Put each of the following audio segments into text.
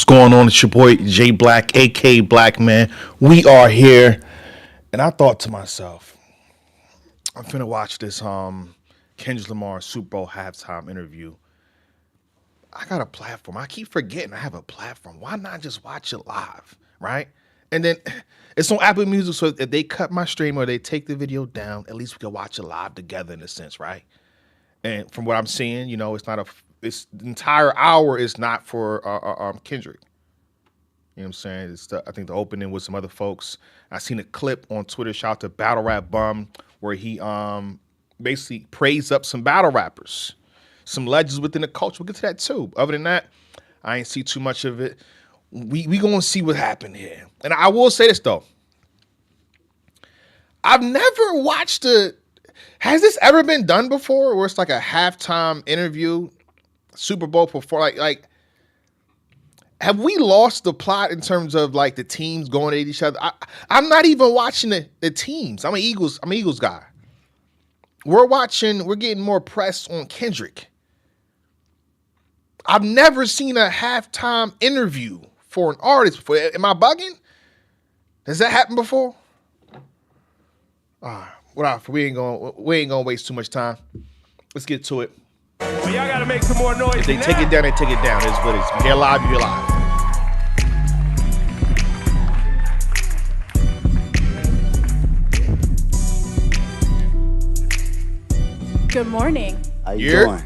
going on? It's your boy J Black, aka Black Man. We are here, and I thought to myself, I'm finna watch this Kendrick Lamar Super Bowl halftime interview. I got a platform. I keep forgetting I have a platform. Why not just watch it live, right? And then it's on Apple Music, so if they cut my stream or they take the video down, at least we can watch it live together in a sense, right? And from what I'm seeing, it's not a. It's the entire hour is not for Kendrick. You know what I'm saying? I think the opening with some other folks. I seen a clip on Twitter. Shout out to Battle Rap Bum where he basically praised up some battle rappers, some legends within the culture. We'll get to that too. Other than that, I ain't see too much of it. We gonna see what happened here. And I will say this though. I've never watched a. Has this ever been done before? Where it's like a halftime interview, Super Bowl before, like. Have we lost the plot in terms of like the teams going at each other? I'm not even watching the teams. I'm an Eagles guy. We're getting more press on Kendrick. I've never seen a halftime interview for an artist before. Am I bugging? Has that happened before? We ain't gonna waste too much time. Let's get to it. Well, y'all gotta make some more noise. If they take it down, they take it down. It's what it is. If you're live, you're live. Good morning. How you doing?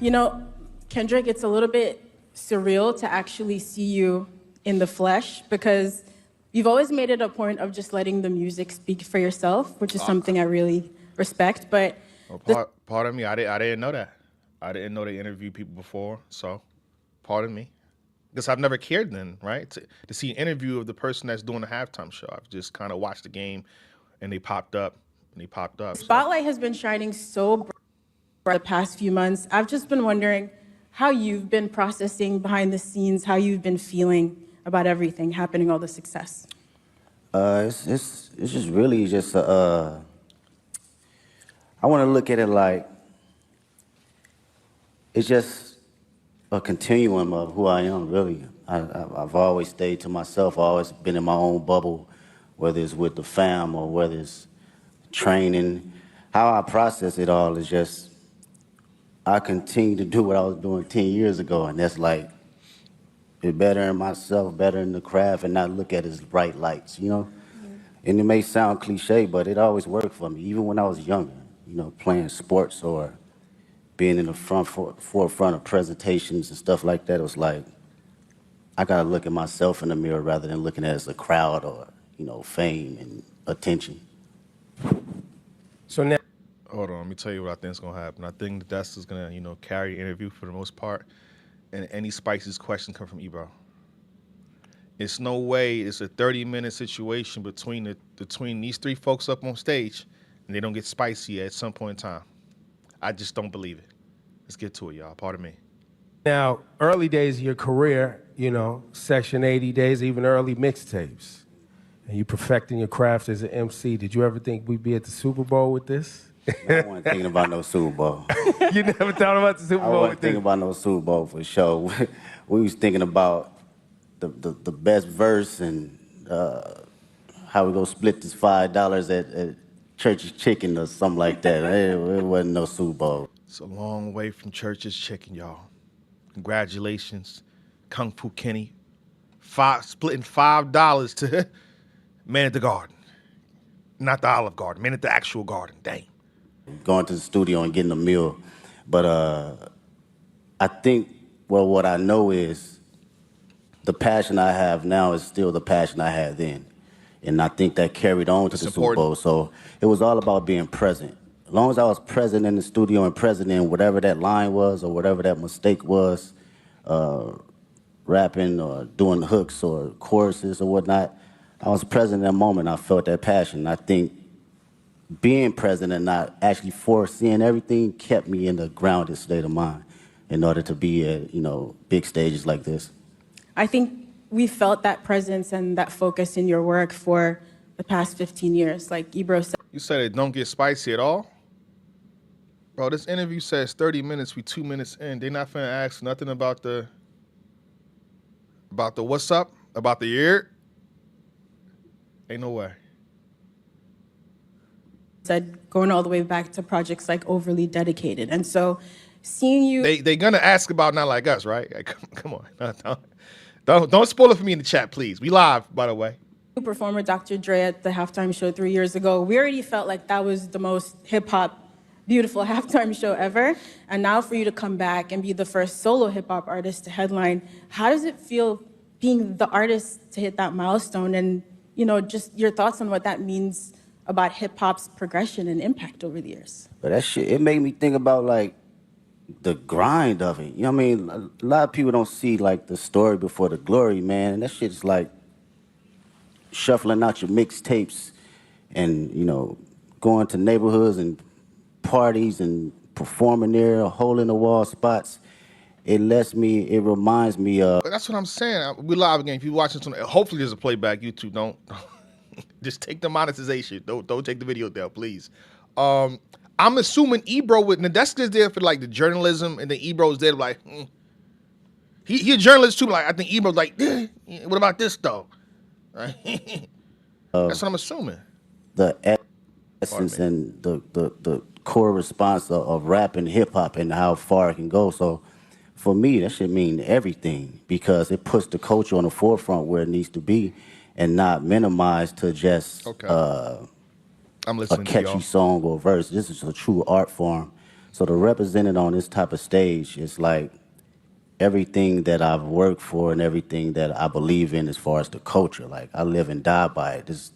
You know, Kendrick, it's a little bit surreal to actually see you in the flesh because you've always made it a point of just letting the music speak for yourself, which is something I really respect. But pardon me, I didn't know that. I didn't know they interviewed people before, so pardon me. Because I've never cared then, right? To see an interview of the person that's doing the halftime show. I've just kind of watched the game and they popped up. Spotlight has been shining so bright the past few months. I've just been wondering how you've been processing behind the scenes, how you've been feeling about everything happening, all the success. It's just really just I want to look at it like it's just a continuum of who I am, really. I've always stayed to myself. I've always been in my own bubble, whether it's with the fam or whether it's training. How I process it all is just I continue to do what I was doing 10 years ago, and that's like be better in myself, better in the craft, and not look at it as bright lights, Mm-hmm. And it may sound cliche, but it always worked for me, even when I was younger, playing sports or being in the forefront of presentations and stuff like that. It was like, I gotta look at myself in the mirror rather than looking at it as a crowd or, fame and attention. So now, Hold on, let me tell you what I think is gonna happen. I think that's just gonna, carry the interview for the most part, and any spiciest question come from Ebro. It's no way it's a 30-minute situation between these three folks up on stage, and they don't get spicy at some point in time. I just don't believe it. Let's get to it, y'all. Pardon me. now, early days of your career, Section 80 days, even early mixtapes, and you perfecting your craft as an MC. Did you ever think we'd be at the Super Bowl with this? I wasn't thinking about no Super Bowl. You never thought about the Super Bowl I wasn't with thinking this? about no Super Bowl for sure. We was thinking about the best verse and how we gonna split this $5 at Church's Chicken or something like that. It wasn't no Super Bowl. It's a long way from Church's Chicken, y'all. Congratulations, Kung Fu Kenny. Splitting $5 to Man at the Garden. Not the Olive Garden, Man at the actual garden. Dang. Going to the studio and getting a meal. But I think, what I know is the passion I have now is still the passion I had then. And I think that carried on to the Super Bowl. So it was all about being present. As long as I was present in the studio and present in whatever that line was or whatever that mistake was, rapping or doing hooks or choruses or whatnot, I was present in that moment. I felt that passion. I think being present and not actually foreseeing everything kept me in the grounded state of mind in order to be at, big stages like this. I think we felt that presence and that focus in your work for the past 15 years. Like Ebro said. You said it don't get spicy at all? Bro, this interview says 30 minutes, we 2 minutes in. They not finna ask nothing about the About the what's up? About the year? Ain't no way. Said going all the way back to projects like Overly Dedicated. And so seeing you They gonna ask about Not Like Us, right? Like, come on. Don't spoil it for me in the chat, please. We live, by the way. performer Dr. Dre at the halftime show 3 years ago, we already felt like that was the most hip hop, beautiful halftime show ever. And now for you to come back and be the first solo hip hop artist to headline, how does it feel being the artist to hit that milestone? And, you know, just your thoughts on what that means about hip hop's progression and impact over the years. But that shit, it made me think about like the grind of it. You know what I mean? A lot of people don't see like the story before the glory, man. And that shit's like shuffling out your mixtapes and, you know, going to neighborhoods and parties and performing there, hole in the wall spots. It reminds me of. But that's what I'm saying. We live again. If you watching something, hopefully there's a playback. YouTube, don't just take the monetization. Don't take the video down, please. I'm assuming Ebro with Nadesca's there for like the journalism, and then Ebro's there like he a journalist too. Like I think Ebro's like, what about this though? Right? That's what I'm assuming. The essence and the core response of rap and hip hop and how far it can go. So for me, that should mean everything because it puts the culture on the forefront where it needs to be and not minimized to just I'm a listening to catchy y'all. song or verse. This is a true art form. So to represent it on this type of stage is like everything that I've worked for and everything that I believe in as far as the culture. Like I live and die by it. This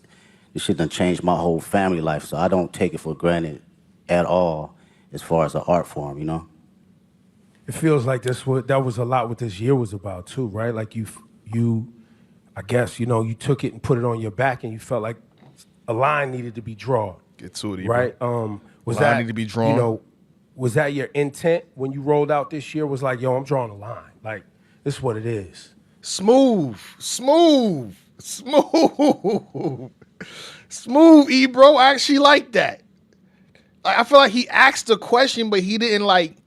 shit done changed my whole family life, so I don't take it for granted at all as far as an art form, you know? It feels like that was a lot what this year was about too, right? Like you, I guess, you know, you took it and put it on your back and you felt like a line needed to be drawn. Get to it, Ebro. Right? Was Line that need to be drawn. You know, was that your intent when you rolled out this year? Was like, yo, I'm drawing a line. Like, this is what it is. Smooth, Ebro. I actually like that. I feel like he asked a question, but he didn't like.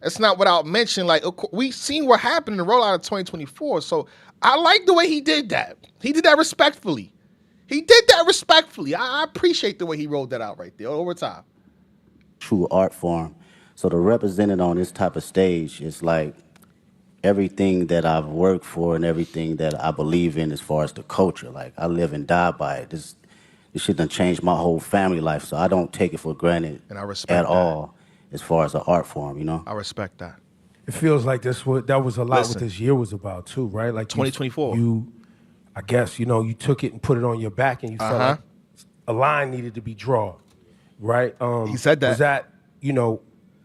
That's not without mention. Like we seen what happened in the rollout of 2024. So I like the way he did that. He did that respectfully. I appreciate the way he rolled that out right there over time. True art form. So to represent it on this type of stage is like everything that I've worked for and everything that I believe in as far as the culture. Like I live and die by it. This shit done changed my whole family life, so I don't take it for granted And I respect at all as far as an art form, you know? I respect that. It feels like that was a lot Listen. what this year was about too, right? Like 2024. You, I guess, you know, you took it and put it on your back and you felt like a line needed to be drawn, right? He said that. Was that, you know,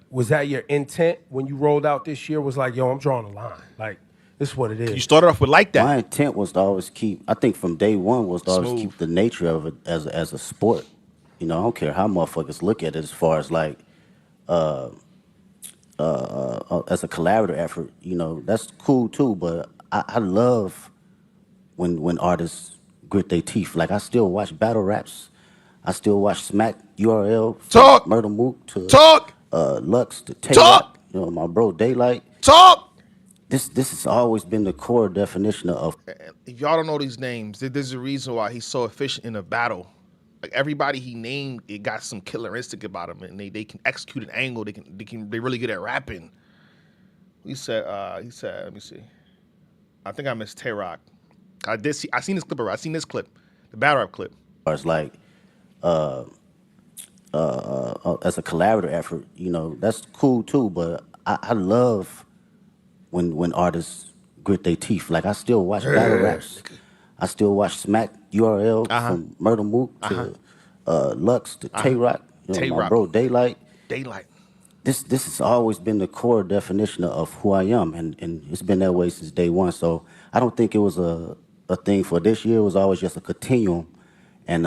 was that your intent when you rolled out this year? Was like, yo, I'm drawing a line. Like, this is what it is. You started off with like that. My intent was to always keep, I think from day one was to always Smooth. keep the nature of it as a sport. You know, I don't care how motherfuckers look at it as far as like, as a collaborative effort, you know, that's cool too, but I love when artists grit their teeth. Like I still watch battle raps. I still watch Smack URL from Talk. Murder Mook to Talk. Lux to Tay Talk. Rock, you know, my bro Daylight. Talk. This has always been the core definition of If y'all don't know these names, there's a reason why he's so efficient in a battle. Like everybody he named, it got some killer instinct about them, and they can execute an angle. They really good at rapping. He said, let me see. I think I missed Tay Rock. I seen this clip. I seen this clip, the battle rap clip. as like as a collaborative effort, you know, that's cool too. But I love when artists grit their teeth. Like I still watch battle raps. I still watch Smack URL from Murder Mook to Lux to Tay Rock. You know, Tay my Rock. bro Daylight. Daylight. This has always been the core definition of who I am, and it's been that way since day one. So I don't think it was a thing for this year. It was always just a continuum. And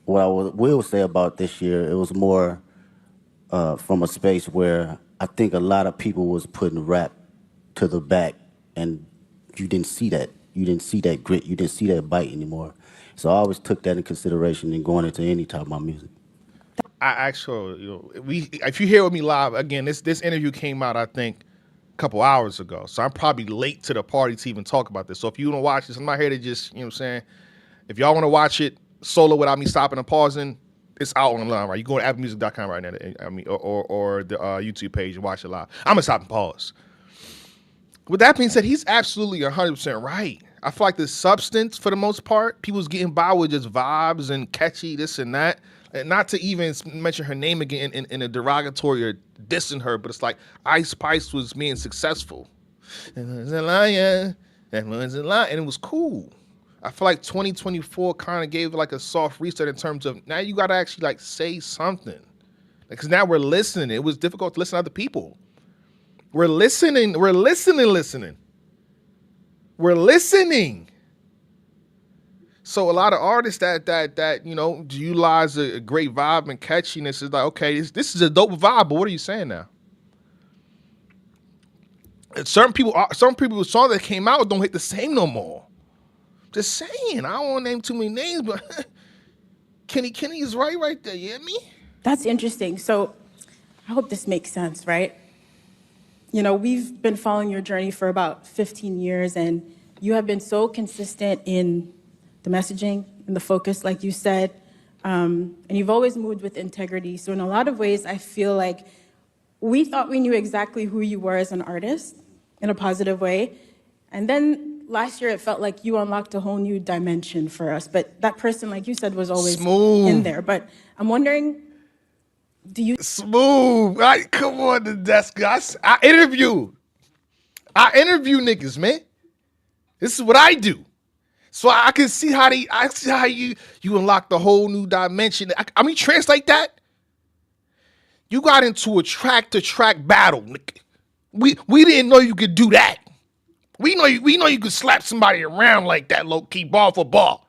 what I will say about this year, it was more from a space where I think a lot of people was putting rap to the back, and you didn't see that. You didn't see that grit. You didn't see that bite anymore. So I always took that in consideration in going into any type of my music. I actually, you know, if you hear with me live again, this interview came out, I think, couple hours ago. So I'm probably late to the party to even talk about this. So if you want to watch this, I'm not here to just, you know what I'm saying? If y'all want to watch it solo without me stopping and pausing, it's out online, right? You go to applemusic.com right now, I mean, or the YouTube page and watch it live. I'm going to stop and pause. With that being said, he's absolutely 100% right. I feel like the substance, for the most part, people's getting by with just vibes and catchy this and that. And not to even mention her name again in a derogatory or dissing her, but it's like Ice Spice was being successful. And was a liar, that was a lie, and it was cool. I feel like 2024 kind of gave like a soft reset in terms of now you got to actually like say something. Because now we're listening. It was difficult to listen to other people. We're listening. We're listening. So a lot of artists that you know utilize a great vibe and catchiness is like, okay, this is a dope vibe, but what are you saying now? And certain people's songs that came out don't hit the same no more. Just saying, I don't want to name too many names, but Kenny is right there. You hear me? That's interesting. So I hope this makes sense, right? You know, we've been following your journey for about 15 years, and you have been so consistent in the messaging and the focus, like you said, and you've always moved with integrity. So in a lot of ways, I feel like we thought we knew exactly who you were as an artist in a positive way. And then last year, it felt like you unlocked a whole new dimension for us. But that person, like you said, was always Smooth. in there. But I'm wondering, do you... Smooth. Right, come on, the desk. I interview niggas, man. This is what I do. So I can see how you unlock the whole new dimension. I mean, translate that. You got into a track-to-track battle. We didn't know you could do that. We know you could slap somebody around like that, low key, ball for ball.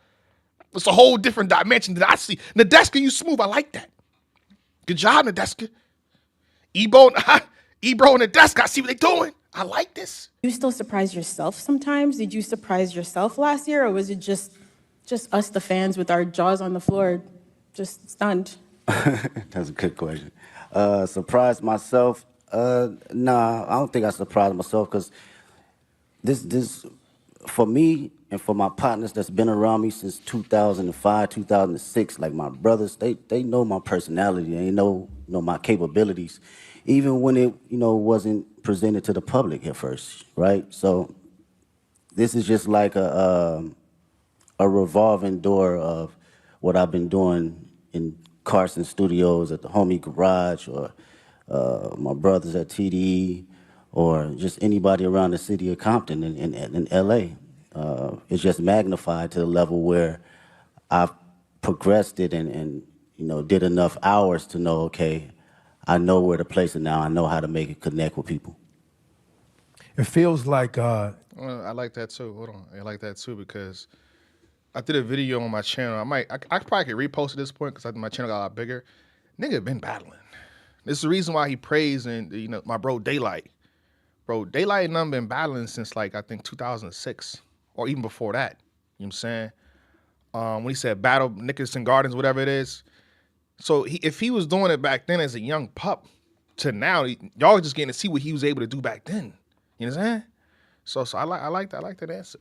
It's a whole different dimension that I see. Nadeska, you smooth. I like that. Good job, Nadeska. Ebro and Nadeska, I see what they doing. I like this. You still surprise yourself sometimes? Did you surprise yourself last year, or was it just us, the fans, with our jaws on the floor, just stunned? That's a good question. Surprised myself? Nah, I don't think I surprised myself because this, for me and for my partners that's been around me since 2005, 2006, like my brothers, they know my personality. They know my capabilities, even when it wasn't presented to the public at first, right? So this is just like a revolving door of what I've been doing in Carson Studios, at the Homie Garage, or my brothers at TDE, or just anybody around the city of Compton in LA. It's just magnified to the level where I've progressed it and did enough hours to know, okay, I know where to place it now. I know how to make it connect with people. It feels like Well, I like that too. Hold on, I like that too because I did a video on my channel. I probably could repost at this point because my channel got a lot bigger. Nigga been battling. This is the reason why he praised and my bro Daylight. Bro, Daylight and I been battling since like I think 2006 or even before that. You know what I'm saying? When he said battle Nickerson Gardens, whatever it is. So if he was doing it back then as a young pup to now, y'all just getting to see what he was able to do back then. You know what I'm saying? So I like that answer.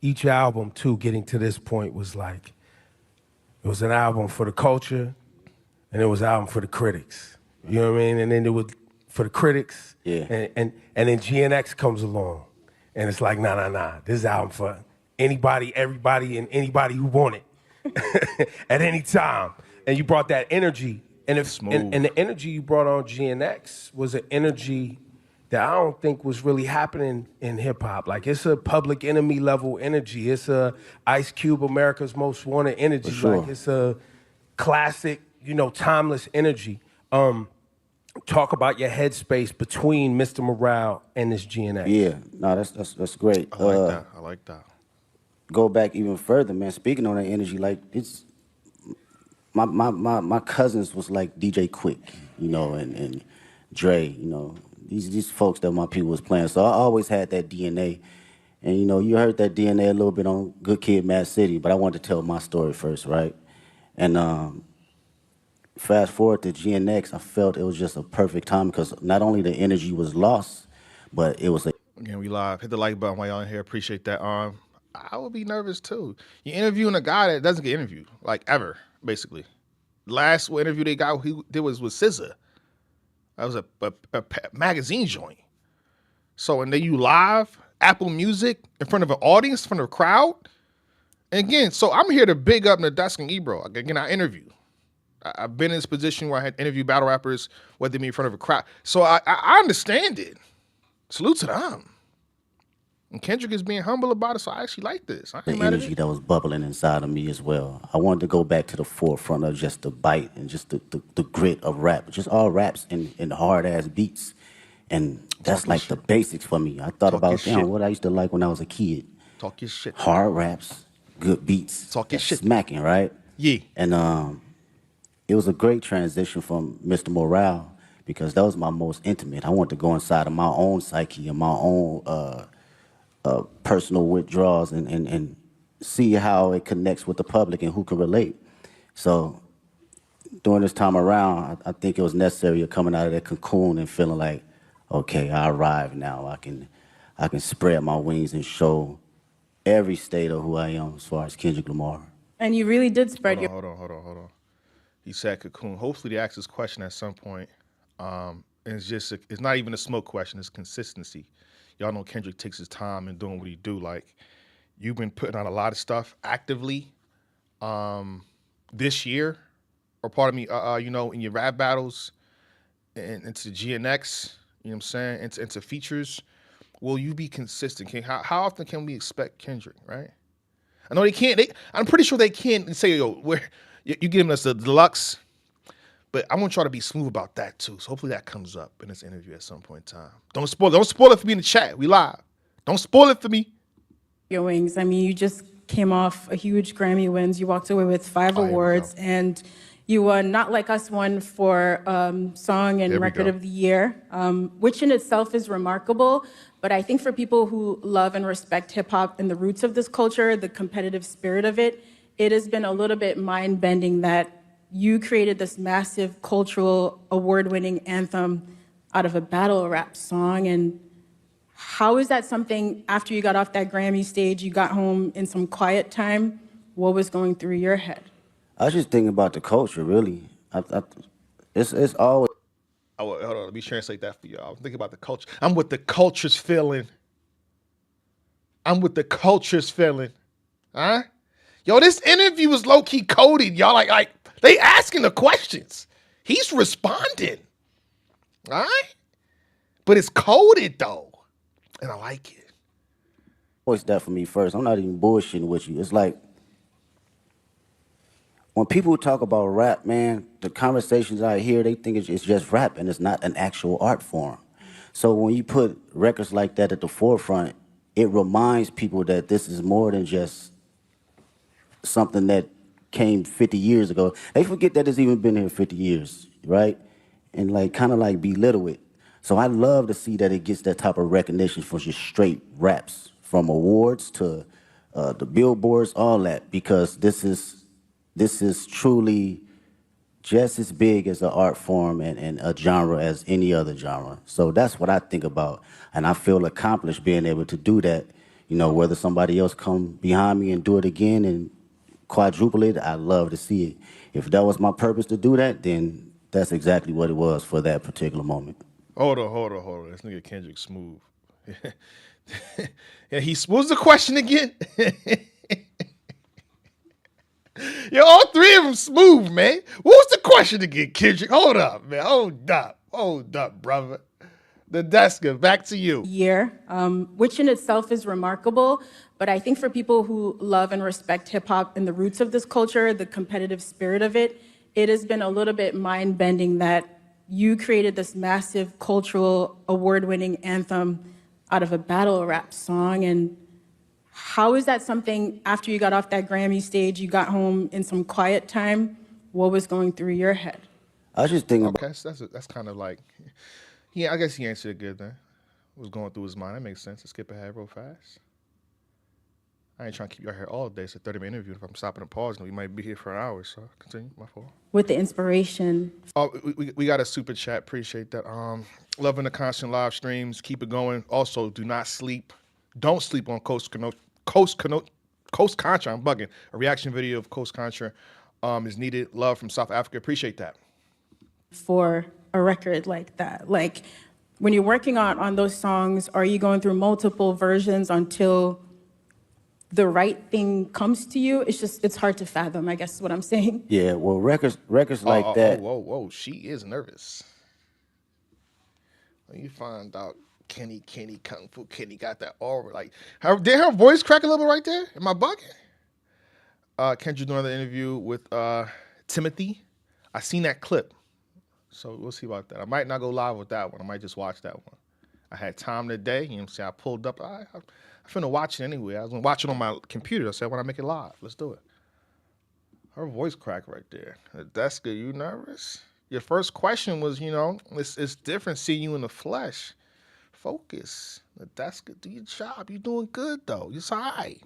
each album, too, getting to this point was like, it was an album for the culture and it was an album for the critics. You know what I mean? And then it was for the critics. Yeah. And then GNX comes along and it's like, nah. This is an album for anybody, everybody, and anybody who want it at any time. And you brought that energy. And the energy you brought on GNX was an energy that I don't think was really happening in hip hop. Like, it's a Public Enemy level energy. It's a Ice Cube, America's Most Wanted energy. For sure. Like, it's a classic, timeless energy. Talk about your headspace between Mr. Morale and this GNX. Yeah, no, that's great. I like that. Go back even further, man. Speaking on that energy, like, it's my cousins was like DJ Quick, and Dre, these folks that my people was playing. So I always had that DNA. And you heard that DNA a little bit on Good Kid, Mad City, but I wanted to tell my story first, right? And fast forward to GNX, I felt it was just a perfect time because not only the energy was lost, but it was a Again, we live. Hit the like button while y'all in here. Appreciate that. I would be nervous too. You're interviewing a guy that doesn't get interviewed, like ever, basically. Last interview they got, he did was with SZA. That was a magazine joint. So, and then you live, Apple Music, in front of an audience, in front of a crowd. And again, so I'm here to big up Nadesk and Ebro. Again, I interview. I've been in this position where I had interviewed battle rappers, whether they be in front of a crowd. So I understand it. Salute to them. And Kendrick is being humble about it, so I actually like this. I the ain't mad at energy it. that was bubbling inside of me as well. I wanted to go back to the forefront of just the bite and just the grit of rap, just all raps and hard ass beats. And that's Talk your like shit. the basics for me. I thought Talk your about, shit. what I used to like when I was a kid. Talk your shit. Hard raps, good beats, Talk your that's shit. smacking, right? Yeah. And it was a great transition from Mr. Morale because that was my most intimate. I wanted to go inside of my own psyche and my own personal withdrawals and see how it connects with the public and who can relate. So during this time around, I think it was necessary of coming out of that cocoon and feeling like, okay, I arrived now. I can spread my wings and show every state of who I am as far as Kendrick Lamar. And you really did spread your Hold on. He said cocoon. Hopefully they ask this question at some point. And it's not even a smoke question, it's consistency. Y'all know Kendrick takes his time in doing what he do. Like, you've been putting out a lot of stuff actively this year, or part of me, in your rap battles and into GNX, you know what I'm saying, into features. Will you be consistent? How often can we expect Kendrick, right? I know they can't. I'm pretty sure they can't say, yo, you giving us the deluxe, but I want y'all to be smooth about that too. So hopefully that comes up in this interview at some point in time. Don't spoil it for me in the chat. We live. Don't spoil it for me. wings. I mean, you just came off a huge Grammy wins. You walked away with 5 Oh, here we awards, go. and you won Not Like Us won for Song There and we Record go. of the Year, which in itself is remarkable. But I think for people who love and respect hip hop and the roots of this culture, the competitive spirit of it, it has been a little bit mind-bending that you created this massive cultural award-winning anthem out of a battle rap song. And how is that something, after you got off that Grammy stage, you got home in some quiet time, what was going through your head? I was just thinking about the culture, really. It's always Hold on. Let me translate that for y'all. I'm thinking about the culture. I'm with the culture's feeling. Huh? Yo, this interview was low-key coded. Y'all like they asking the questions. He's responding. All right? But it's coded though. And I like it. always that for me first. I'm not even bullshitting with you. It's like when people talk about rap, man, the conversations I hear, they think it's just rap and it's not an actual art form. So when you put records like that at the forefront, it reminds people that this is more than just something that came 50 years ago. They forget that it's even been here 50 years, right? And like kind of like belittle it. So I love to see that it gets that type of recognition for just straight raps, from awards to the billboards, all that, because this is truly just as big as an art form and a genre as any other genre. So that's what I think about. And I feel accomplished being able to do that. You know, whether somebody else come behind me and do it again and quadruple it, I love to see it. If that was my purpose to do that, then that's exactly what it was for that particular moment. Hold on. This nigga Kendrick smooth. Yeah, what was the question again? Yo, all three of them smooth, man. What was the question again, Kendrick? Hold up, man. Hold up, brother. The Deska, back to you. Year, which in itself is remarkable. But I think for people who love and respect hip hop and the roots of this culture, the competitive spirit of it, it has been a little bit mind-bending that you created this massive cultural award-winning anthem out of a battle rap song. And how is that something, after you got off that Grammy stage, you got home in some quiet time, what was going through your head? I was just thinking Okay, so that's kind of like, yeah, I guess he answered it good then. What was going through his mind? That makes sense. Let's skip ahead real fast. I ain't trying to keep y'all here all day. It's a 30-minute interview. If I'm stopping and pausing, we might be here for an hour. So continue. My fault. With the inspiration. Oh, we got a super chat. Appreciate that. Loving the constant live streams. Keep it going. Also, do not sleep. Don't sleep on Coast Contra. I'm bugging. A reaction video of Coast Contra is needed. Love from South Africa. Appreciate that. For a record like that, like when you're working on those songs, are you going through multiple versions until the right thing comes to you? It's hard to fathom, I guess is what I'm saying. Yeah, well, records like that. Whoa. She is nervous. When you find out Kenny, Kung Fu Kenny got that aura. Like, did her voice crack a little bit right there? Am I bugging? Kendrick doing another interview with Timothy. I seen that clip. So we'll see about that. I might not go live with that one. I might just watch that one. I had time today. You know what I'm saying? I pulled up. I finna watch it anyway. I was gonna watch it on my computer. I said, when I make it live, let's do it. Her voice cracked right there. That's good. You nervous? Your first question was, it's different seeing you in the flesh. Focus. That's good. Do your job. You're doing good, though. It's all right.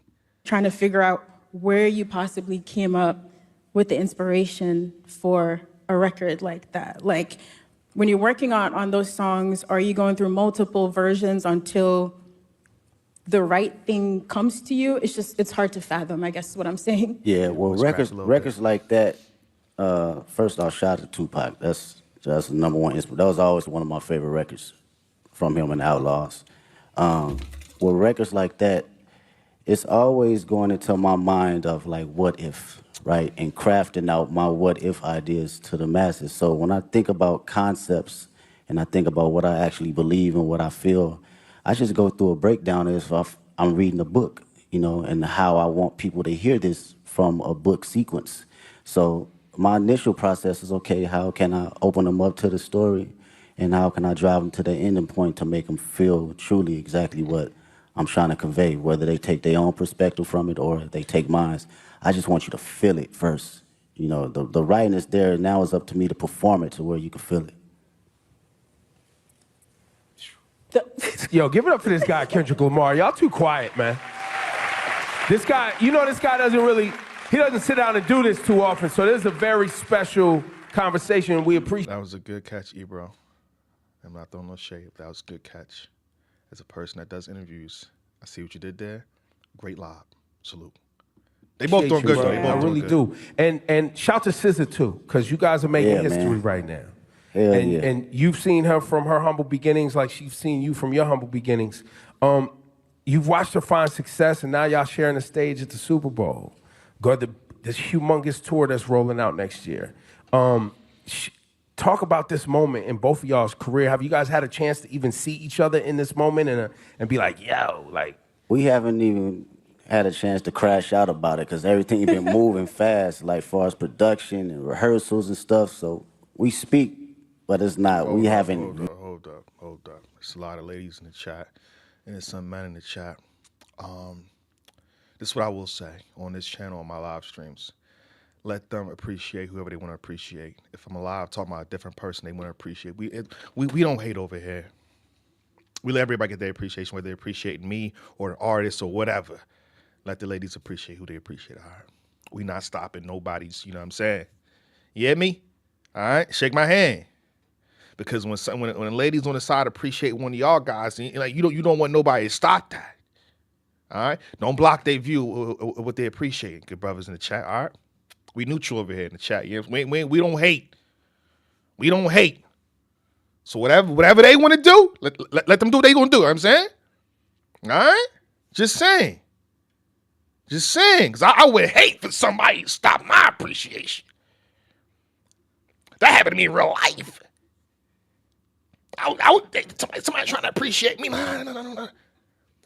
Trying to figure out where you possibly came up with the inspiration for a record like that. Like, when you're working on those songs, are you going through multiple versions until the right thing comes to you? It's hard to fathom, I guess is what I'm saying. Yeah, well, records like that. First off, shout out to Tupac. That's the number one inspiration. That was always one of my favorite records from him and Outlaws. With records like that, it's always going into my mind of like, what if, right? And crafting out my what if ideas to the masses. So when I think about concepts and I think about what I actually believe and what I feel, I just go through a breakdown as if I'm reading a book, and how I want people to hear this from a book sequence. So my initial process is, okay, how can I open them up to the story? And how can I drive them to the ending point to make them feel truly exactly what I'm trying to convey, whether they take their own perspective from it or they take mine. I just want you to feel it first. The writing is there. Now it's up to me to perform it to where you can feel it. Yo, give it up for this guy, Kendrick Lamar. Y'all too quiet, man. This guy, this guy doesn't sit down and do this too often, so this is a very special conversation. We appreciate. That was a good catch, Ebro. I'm not throwing no shade. That was a good catch. As a person that does interviews, I see what you did there. Great lob. Salute. They both doing good, though. I really do. And shout to SZA, too, because you guys are making history right now. And you've seen her from her humble beginnings like she's seen you from your humble beginnings. You've watched her find success, and now y'all sharing the stage at the Super Bowl. This humongous tour that's rolling out next year. Talk about this moment in both of y'all's career. Have you guys had a chance to even see each other in this moment and be like, yo, like? We haven't even had a chance to crash out about it because everything been moving fast, like far as production and rehearsals and stuff. So we speak, but it's not. Hold up. There's a lot of ladies in the chat, and there's some men in the chat. This is what I will say on this channel, on my live streams. Let them appreciate whoever they want to appreciate. If I'm alive talking about a different person they want to appreciate, we don't hate over here. We let everybody get their appreciation, whether they appreciate me or an artist or whatever. Let the ladies appreciate who they appreciate. All right. We not stopping nobody's, you know what I'm saying? You hear me? All right. Shake my hand. Because when the ladies on the side appreciate one of y'all guys, you don't want nobody to stop that. All right. Don't block their view of what they appreciate. Good brothers in the chat. All right. We neutral over here in the chat. Yeah, we don't hate. We don't hate. So whatever they want to do, let them do what they gonna do. You know what I'm saying? All right? Just saying. Because I would hate for somebody to stop my appreciation. That happened to me in real life. I would somebody trying to appreciate me. No.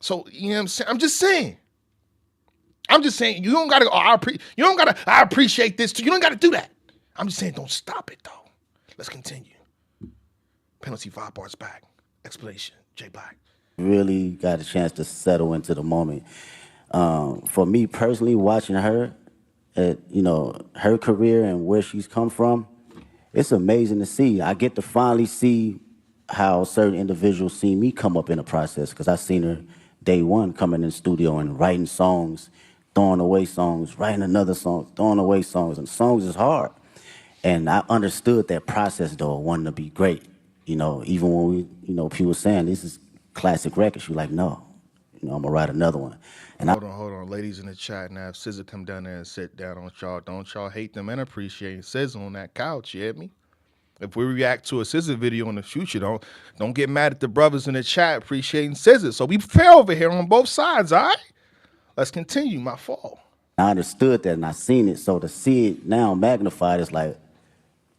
So, you know what I'm saying? I'm just saying, you don't gotta go, I appreciate this too. You don't gotta do that. I'm just saying, don't stop it though. Let's continue. Penalty 5 bars back. Explanation, J Black. Really got a chance to settle into the moment. For me personally, watching her, her career and where she's come from, it's amazing to see. I get to finally see how certain individuals see me come up in the process because I've seen her day one, coming in the studio and writing songs, throwing away songs, writing another song, throwing away songs, and songs is hard. And I understood that process though, wanting to be great. You know, even when we, you know, people saying this is classic records, you're like, no, you know, I'm gonna write another one. And Hold on, ladies in the chat now. If SZA come down there and sit down on y'all, don't y'all hate them and appreciate SZA on that couch. You hear me? If we react to a SZA video in the future, don't get mad at the brothers in the chat appreciating SZA. So be fair over here on both sides, all right? Let's continue. My fault. I understood that and I seen it. So to see it now magnified, it's like,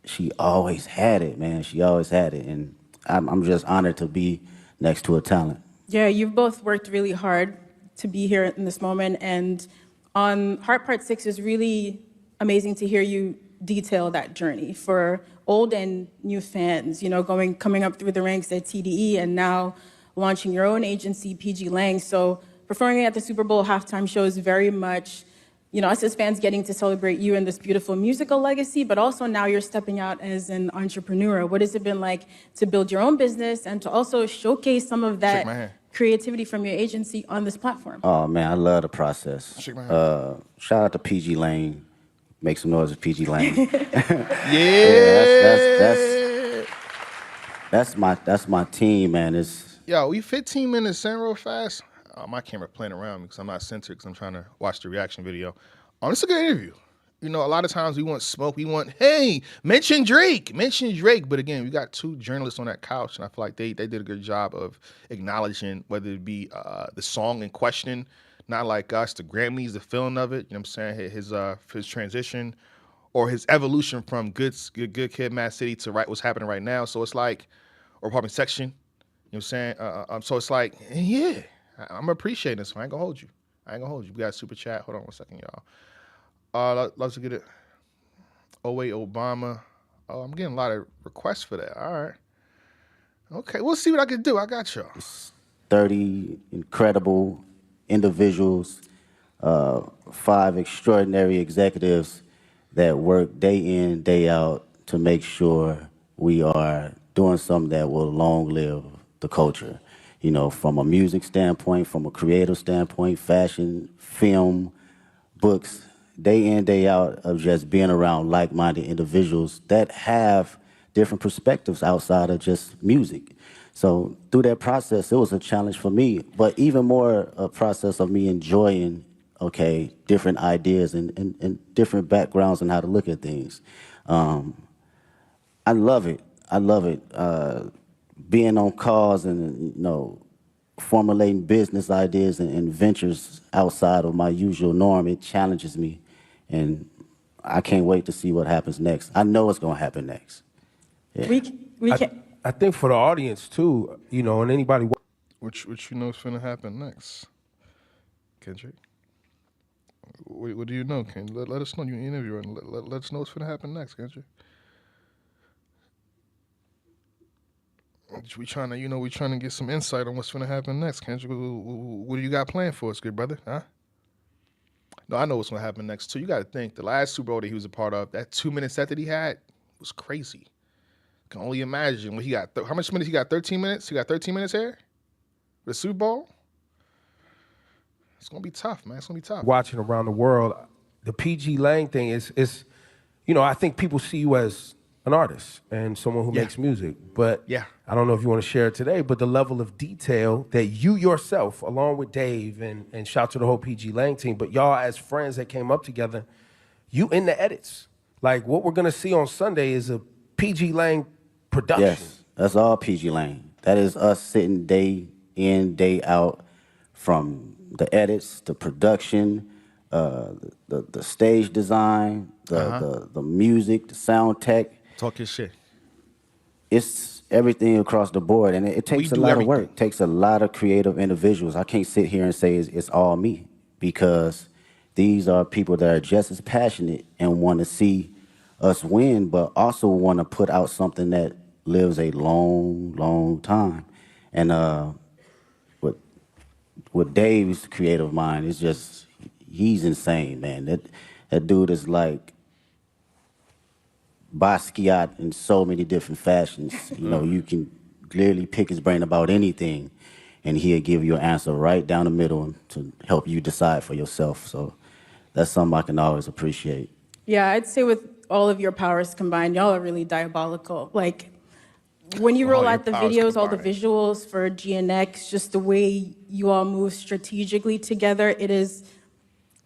she always had it, man. She always had it. And I'm just honored to be next to a talent. Yeah, you've both worked really hard to be here in this moment. And on Heart Part 6 is really amazing to hear you detail that journey for old and new fans, you know, coming up through the ranks at TDE and now launching your own agency, PG Lang. So performing at the Super Bowl halftime show is very much, you know, us as fans getting to celebrate you and this beautiful musical legacy, but also now you're stepping out as an entrepreneur. What has it been like to build your own business and to also showcase some of that creativity from your agency on this platform? Oh man, I love the process. Shout out to PG Lane. Make some noise with PG Lane. That's my team, man. It's Yo, we 15 minutes in real fast. My camera playing around me because I'm not centered because I'm trying to watch the reaction video. This is a good interview. You know, a lot of times we want smoke. We want, hey, mention Drake. But again, we got two journalists on that couch, and I feel like they did a good job of acknowledging whether it be the song in question, not like us, the Grammys, the feeling of it. You know what I'm saying? His transition or his evolution from good Kid, Mad City to what's happening right now. So it's like, or probably section. You know what I'm saying? So it's like, yeah, I'm appreciating this. I ain't gonna hold you. We got a super chat. Hold on 1 second, y'all. Let's get it. Oh wait, Obama. Oh, I'm getting a lot of requests for that. All right. Okay, we'll see what I can do. I got y'all. 30 incredible individuals, 5 extraordinary executives that work day in, day out to make sure we are doing something that will long live the culture. You know, from a music standpoint, from a creative standpoint, fashion, film, books, day in, day out of just being around like-minded individuals that have different perspectives outside of just music. So through that process, it was a challenge for me, but even more a process of me enjoying, okay, different ideas and different backgrounds and how to look at things. I love it. Being on calls and, you know, formulating business ideas and ventures outside of my usual norm, it challenges me. And I can't wait to see what happens next. I know it's going to happen next. Yeah. We can. I think for the audience too, you know, and anybody. Which you know is finna happen next, Kendrick? What do you know, Ken? Let us know. You interviewing. Let us know what's finna happen next, Kendrick. We trying to get some insight on what's finna happen next, Kendrick. What do you got planned for us, good brother? Huh? No, I know what's gonna happen next too. You got to think the last Super Bowl that he was a part of, that 2-minute set that he had was crazy. Can only imagine when he got how much minutes he got? 13 minutes. He got 13 minutes here. The Super Bowl. It's gonna be tough, man. It's gonna be tough. Watching around the world, the PG Lang thing is, you know, I think people see you as an artist and someone who makes music, but I don't know if you want to share it today, but the level of detail that you yourself, along with Dave and shout to the whole PG Lang team, but y'all as friends that came up together, you in the edits. Like what we're gonna see on Sunday is a PG Lang production. Yes, that's all PG Lang. That is us sitting day in, day out, from the edits, the production, the stage design, the music, the sound tech. Talk your shit. It's everything across the board, and it takes a lot of work. It takes a lot of creative individuals. I can't sit here and say it's all me, because these are people that are just as passionate and want to see us win, but also want to put out something that lives a long, long time. And with Dave's creative mind, it's just, he's insane, man. That dude is like Basquiat in so many different fashions. You know, you can clearly pick his brain about anything. and he'll give you an answer right down the middle to help you decide for yourself. So that's something I can always appreciate. Yeah, I'd say with all of your powers combined, y'all are really diabolical. Like, when you roll All your out the powers videos, all the combined. visuals for GNX, just the way you all move strategically together, it is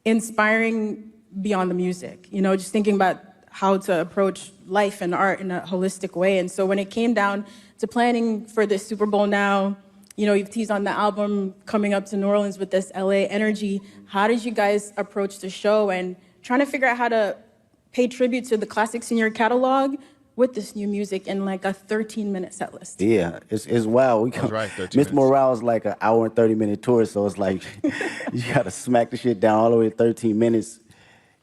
inspiring beyond the music. You know, just thinking about how to approach life and art in a holistic way. And so when it came down to planning for this Super Bowl now, you know, you've teased on the album coming up to New Orleans with this LA energy. How did you guys approach the show and trying to figure out how to pay tribute to the classics in your catalog with this new music in like a 13-minute set list? Yeah, it's wild. We That's right, 13 Miss minutes. Morale's like an hour and 30-minute tour, so it's like you gotta smack the shit down all the way to 13 minutes.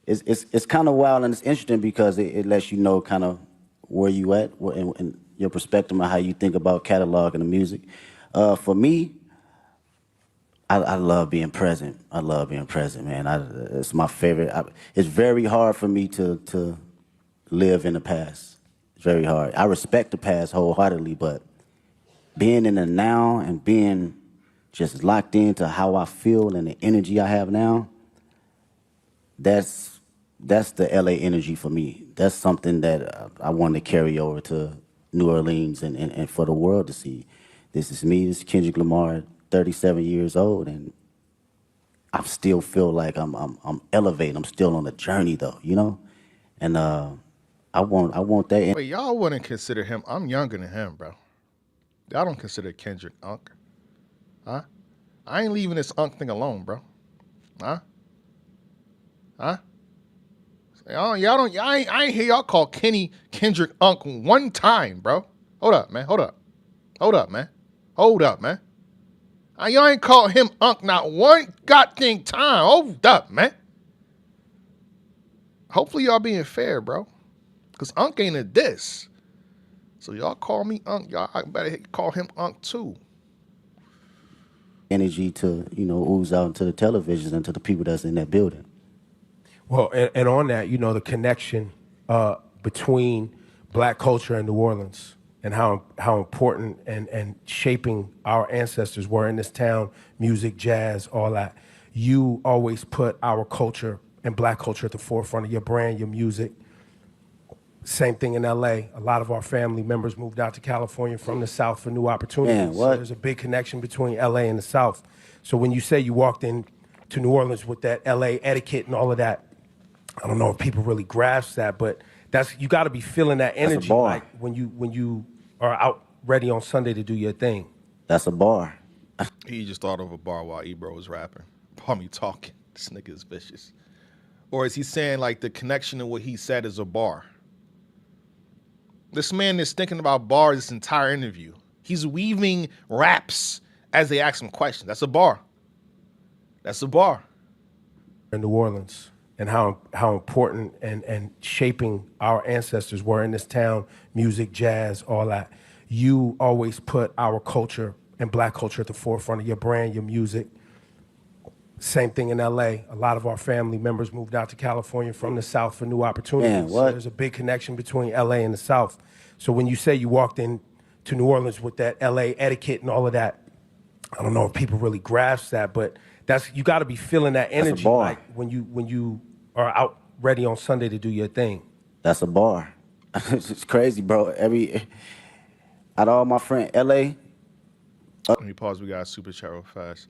It's kind of wild and it's interesting because it lets you know kind of where you at and your perspective on how you think about catalog and the music. For me, I love being present. I love being present, man. It's my favorite. It's very hard for me to live in the past. It's very hard. I respect the past wholeheartedly, but being in the now and being just locked into how I feel and the energy I have now, that's the LA energy for me. That's something that I want to carry over to New Orleans and for the world to see. This is me, this is Kendrick Lamar, 37 years old, and I still feel like I'm elevating. I'm still on the journey though, you know? And I want that. Wait, y'all wouldn't consider him? I'm younger than him, bro. Y'all don't consider Kendrick Unk, huh? I ain't leaving this Unk thing alone, bro. Huh? Huh? I ain't hear y'all call Kendrick Unk one time, bro. Hold up, man. Hold up, man. Y'all ain't called him Unk not one goddamn time. Hold up, man. Hopefully y'all being fair, bro. Because Unk ain't a diss. So y'all call me Unk, y'all I better call him Unk too. Energy to, ooze out into the televisions and to the people that's in that building. Well, and on that, the connection between black culture and New Orleans and how important and shaping our ancestors were in this town, music, jazz, all that. You always put our culture and black culture at the forefront of your brand, your music. Same thing in LA. A lot of our family members moved out to California from the South for new opportunities. Man, so what? there's a big connection between LA and the South. So when you say you walked in to New Orleans with that LA etiquette and all of that, I don't know if people really grasp that, but you got to be feeling that energy bar. like when you are out ready on Sunday to do your thing. That's a bar. He just thought of a bar while Ebro was rapping. While me talking. This nigga is vicious. Or is he saying like the connection to what he said is a bar? This man is thinking about bars this entire interview. He's weaving raps as they ask him questions. That's a bar. That's a bar. In New Orleans and how important and shaping our ancestors were in this town, music, jazz, all that. You always put our culture and black culture at the forefront of your brand, your music. Same thing in LA. A lot of our family members moved out to California from the South for new opportunities. Man, so what? there's a big connection between LA and the South. So when you say you walked in to New Orleans with that LA etiquette and all of that, I don't know if people really grasp that, but you got to be feeling that That's a energy bar. like when you are out ready on Sunday to do your thing. That's a bar. It's crazy, bro. Out of all my friends, LA. Let me pause. We got a super chat real fast.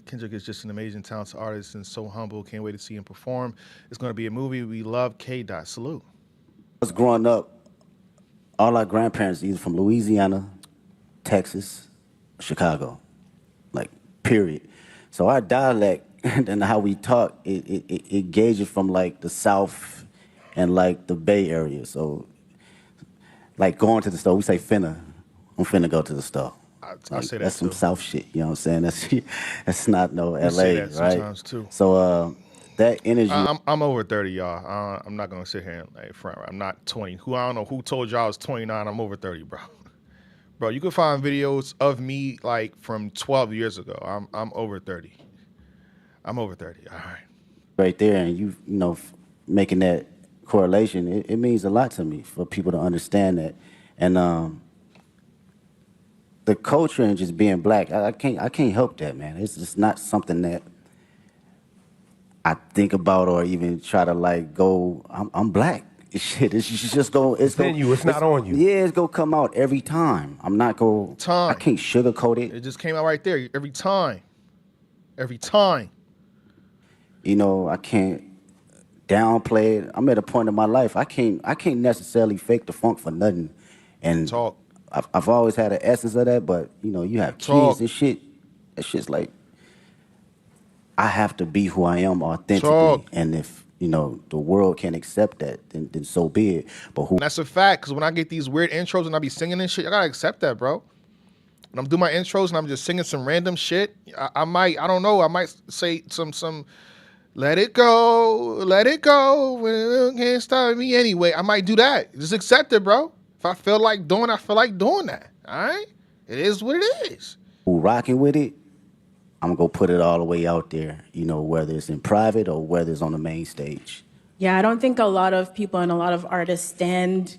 Kendrick is just an amazing, talented artist and so humble. Can't wait to see him perform. It's going to be a movie. We love K. Salute. I was growing up, all our grandparents either from Louisiana, Texas, Chicago, like period. So our dialect and how we talk, it gauges from like the South and like the Bay Area. So like going to the store, we say finna. I'm finna go to the store. I say that that's some too. South shit, you know what I'm saying? That's not no LA, say that right? sometimes too. So that energy. I'm over 30, y'all. I'm not going to sit here and like front. I'm not 20. I don't know who told y'all I was 29. I'm over 30, bro. Bro, you can find videos of me like from 12 years ago. I'm over 30. I'm over 30. All right. Right there, and you making that correlation, it means a lot to me for people to understand that. And the culture and just being black, I can't help that, man. It's just not something that I think about or even try to like go. I'm black. Shit, it's just go. It's in you. It's not on you. Yeah, it's gonna come out every time. I'm not go. I Time. can't sugarcoat it. It just came out right there every time. Every time. You know, I can't downplay it. I'm at a point in my life I can't necessarily fake the funk for nothing. And Talk. I've always had an essence of that, but you know, you have Talk. kids and shit. That shit's like I have to be who I am authentically. Talk. And if, you know, the world can't accept that, then so be it. But who And that's a fact, because when I get these weird intros and I be singing and shit, I gotta accept that, bro. When I'm doing my intros and I'm just singing some random shit, I don't know, I might say some let it go, when it can't stop me anyway. I might do that. Just accept it, bro. If I feel like doing that, all right? It is what it is. who rocking with it, I'm gonna put it all the way out there, you know, whether it's in private or whether it's on the main stage. Yeah, I don't think a lot of people and a lot of artists stand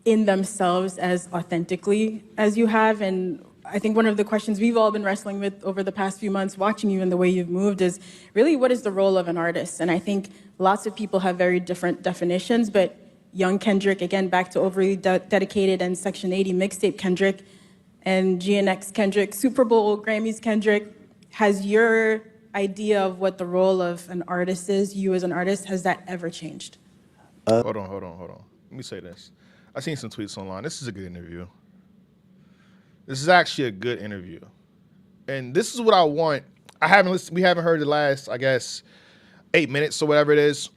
in themselves as authentically as you have. And I think one of the questions we've all been wrestling with over the past few months, watching you and the way you've moved, is really what is the role of an artist? And I think lots of people have very different definitions, but young Kendrick, again, back to overly dedicated and Section 80 mixtape Kendrick, and GNX Kendrick, Super Bowl, Grammys Kendrick, has your idea of what the role of an artist is, you as an artist, has that ever changed? Hold on. Let me say this. I seen some tweets online. This is a good interview. This is actually a good interview. And this is what I want. We haven't heard the last, I guess, 8 minutes or whatever it is.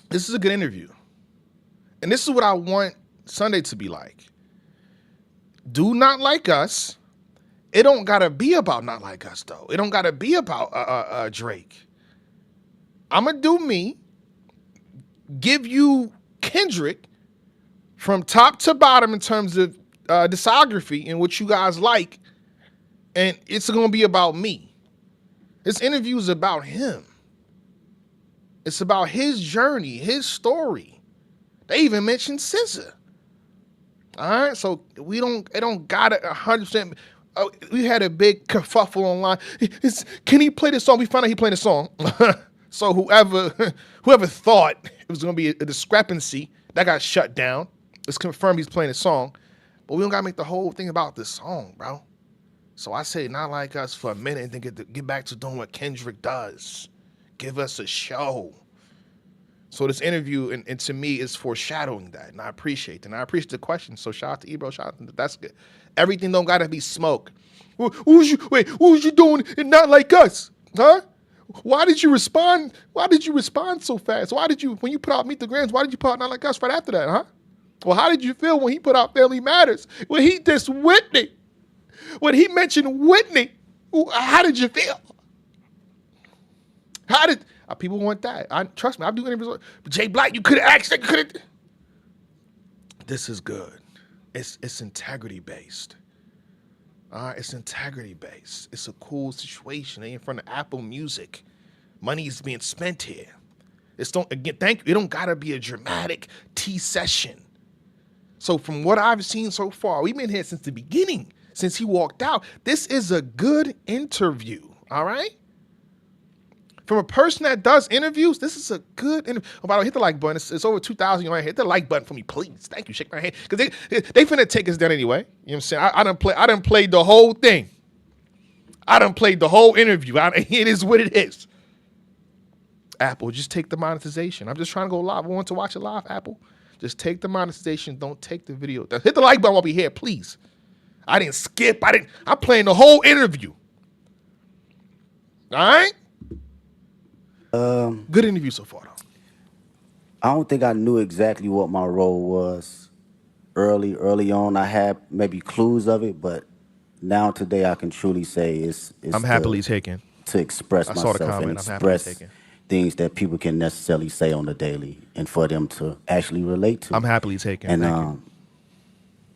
This is a good interview. And this is what I want Sunday to be like. Do not like us. It don't gotta be about not like us, though. It don't gotta be about Drake. I'ma do me, give you Kendrick from top to bottom in terms of discography and what you guys like, and it's gonna be about me. This interview is about him. It's about his journey, his story. They even mentioned SZA. All right, so it don't gotta 100%. We had a big kerfuffle online. Can he play this song? We found out he played a song. So whoever thought it was gonna be a discrepancy, that got shut down. It's confirmed he's playing a song. But we don't gotta make the whole thing about this song, bro. So I say not like us for a minute and then get back to doing what Kendrick does. Give us a show. So this interview, and to me, is foreshadowing that, and I appreciate it. And I appreciate the question. So shout out to Ebro, that's good. Everything don't gotta be smoke. What was you doing and not like us? Huh? Why did you respond? Why did you respond so fast? When you put out Meet the Grams, why did you put out Not Like Us right after that, huh? Well, how did you feel when he put out Family Matters? When he dissed Whitney? When he mentioned Whitney? How did you feel? People want that. Trust me, I'll do interviews. But Jay Black, you could have asked that. This is good. It's integrity based. All right, it's integrity based. It's a cool situation. They in front of Apple Music. Money is being spent here. It don't gotta be a dramatic tea session. So from what I've seen so far, we've been here since the beginning, since he walked out. This is a good interview. All right. From a person that does interviews, this is a good interview. Oh, by the way, hit the like button. It's over 2,000. Hit the like button for me, please. Thank you. Shake my hand. Because they finna take us down anyway. You know what I'm saying? I done played the whole thing. I done played the whole interview. It is what it is. Apple, just take the monetization. I'm just trying to go live. I want to watch it live, Apple. Just take the monetization. Don't take the video. Hit the like button while we're here, please. I didn't skip. I'm playing the whole interview. All right? Good interview so far, though. I don't think I knew exactly what my role was early on. I had maybe clues of it, but now today I can truly say it's I'm happily taken. to express I saw the myself and comment. I'm happily express taken. things that people can necessarily say on the daily and for them to actually relate to. I'm happily taken. And Thank you.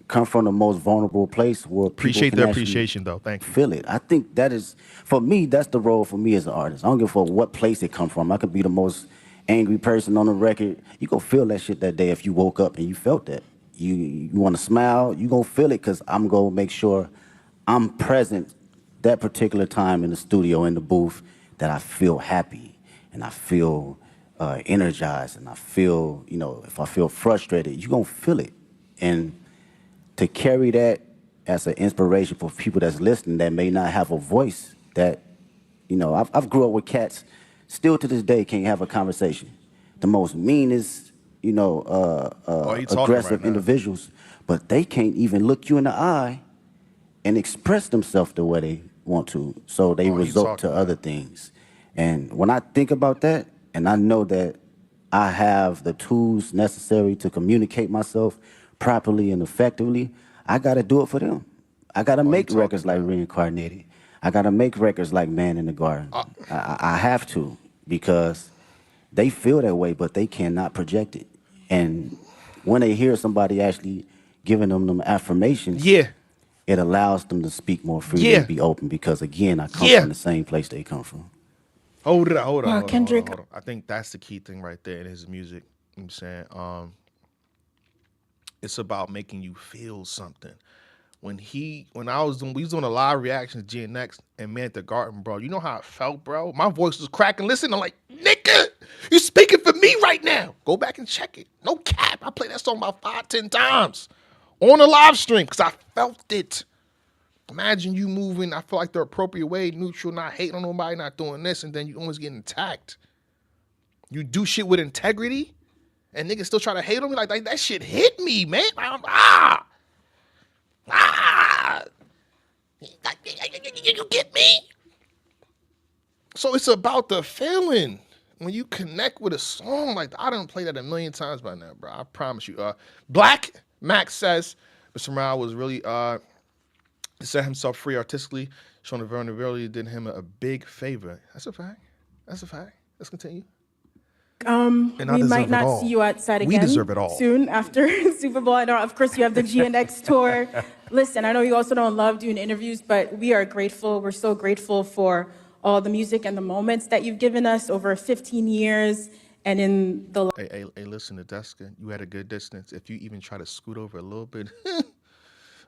come from the most vulnerable place where Appreciate people the can actually appreciation, though. Thank you. feel it. I think that is, for me, that's the role for me as an artist. I don't give a fuck what place it come from. I could be the most angry person on the record. You go feel that shit that day if you woke up and you felt that. You want to smile, you gonna feel it, because I'm gonna make sure I'm present that particular time in the studio, in the booth, that I feel happy and I feel energized, and I feel, if I feel frustrated, you gonna feel it. And to carry that as an inspiration for people that's listening that may not have a voice, that, I've grew up with cats, still to this day can't have a conversation. The most meanest, aggressive right now? individuals, but they can't even look you in the eye and express themselves the way they want to. So they resort to other things. And when I think about that, and I know that I have the tools necessary to communicate myself properly and effectively, I gotta do it for them. I gotta make records like Reincarnated. I gotta make records like Man in the Garden. I have to, because they feel that way, but they cannot project it. And when they hear somebody actually giving them affirmations, Yeah. it allows them to speak more freely Yeah. and be open, because, again, I come Yeah. from the same place they come from. Hold it, hold on, Wow, hold on, Kendrick. hold on. I think that's the key thing right there in his music. You know what I'm saying? It's about making you feel something. When we was doing a live reaction to GNX and Man at the Garden, bro, you know how I felt, bro? My voice was cracking. Listen, I'm like, nigga, you speaking for me right now. Go back and check it. No cap. I played that song about 5-10 times on a live stream because I felt it. Imagine you moving, I feel like the appropriate way, neutral, not hating on nobody, not doing this, and then you almost getting attacked. You do shit with integrity, and niggas still try to hate on me like that shit hit me, man. You get me? So it's about the feeling. When you connect with a song like that, I done played that a million times by now, bro. I promise you. Black Max says Mr. Morale was really to set himself free artistically, showing the vulnerability did him a big favor. That's a fact. That's a fact. Let's continue. We might not see you outside again We deserve it all. soon after Super Bowl. I know, of course, you have the GNX tour. Listen, I know you also don't love doing interviews, but we are grateful. We're so grateful for all the music and the moments that you've given us over 15 years. And in the Hey, listen, Nadeska, you had a good distance. If you even try to scoot over a little bit,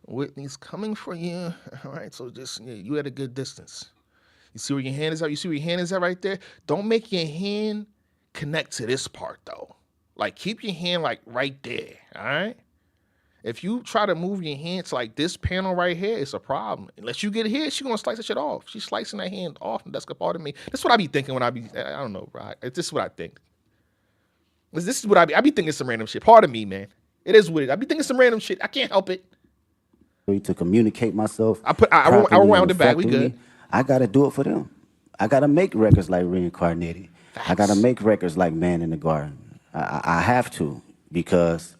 Whitney's coming for you. All right, so just, you had a good distance. You see where your hand is at? You see where your hand is at right there? Don't make your hand connect to this part, though. Like, keep your hand, like, right there, all right? If you try to move your hand to, like, this panel right here, it's a problem. Unless you get here, she's going to slice that shit off. She's slicing that hand off, and that's a part of me. That's what I be thinking when I don't know, bro. This is what I think. This is what I be thinking some random shit. Part of me, man. It is what it is. I be thinking some random shit. I can't help it. To communicate myself, I round it back. We good. I gotta do it for them. I gotta make records like Reincarnated. I gotta make records like Man in the Garden. I have to, because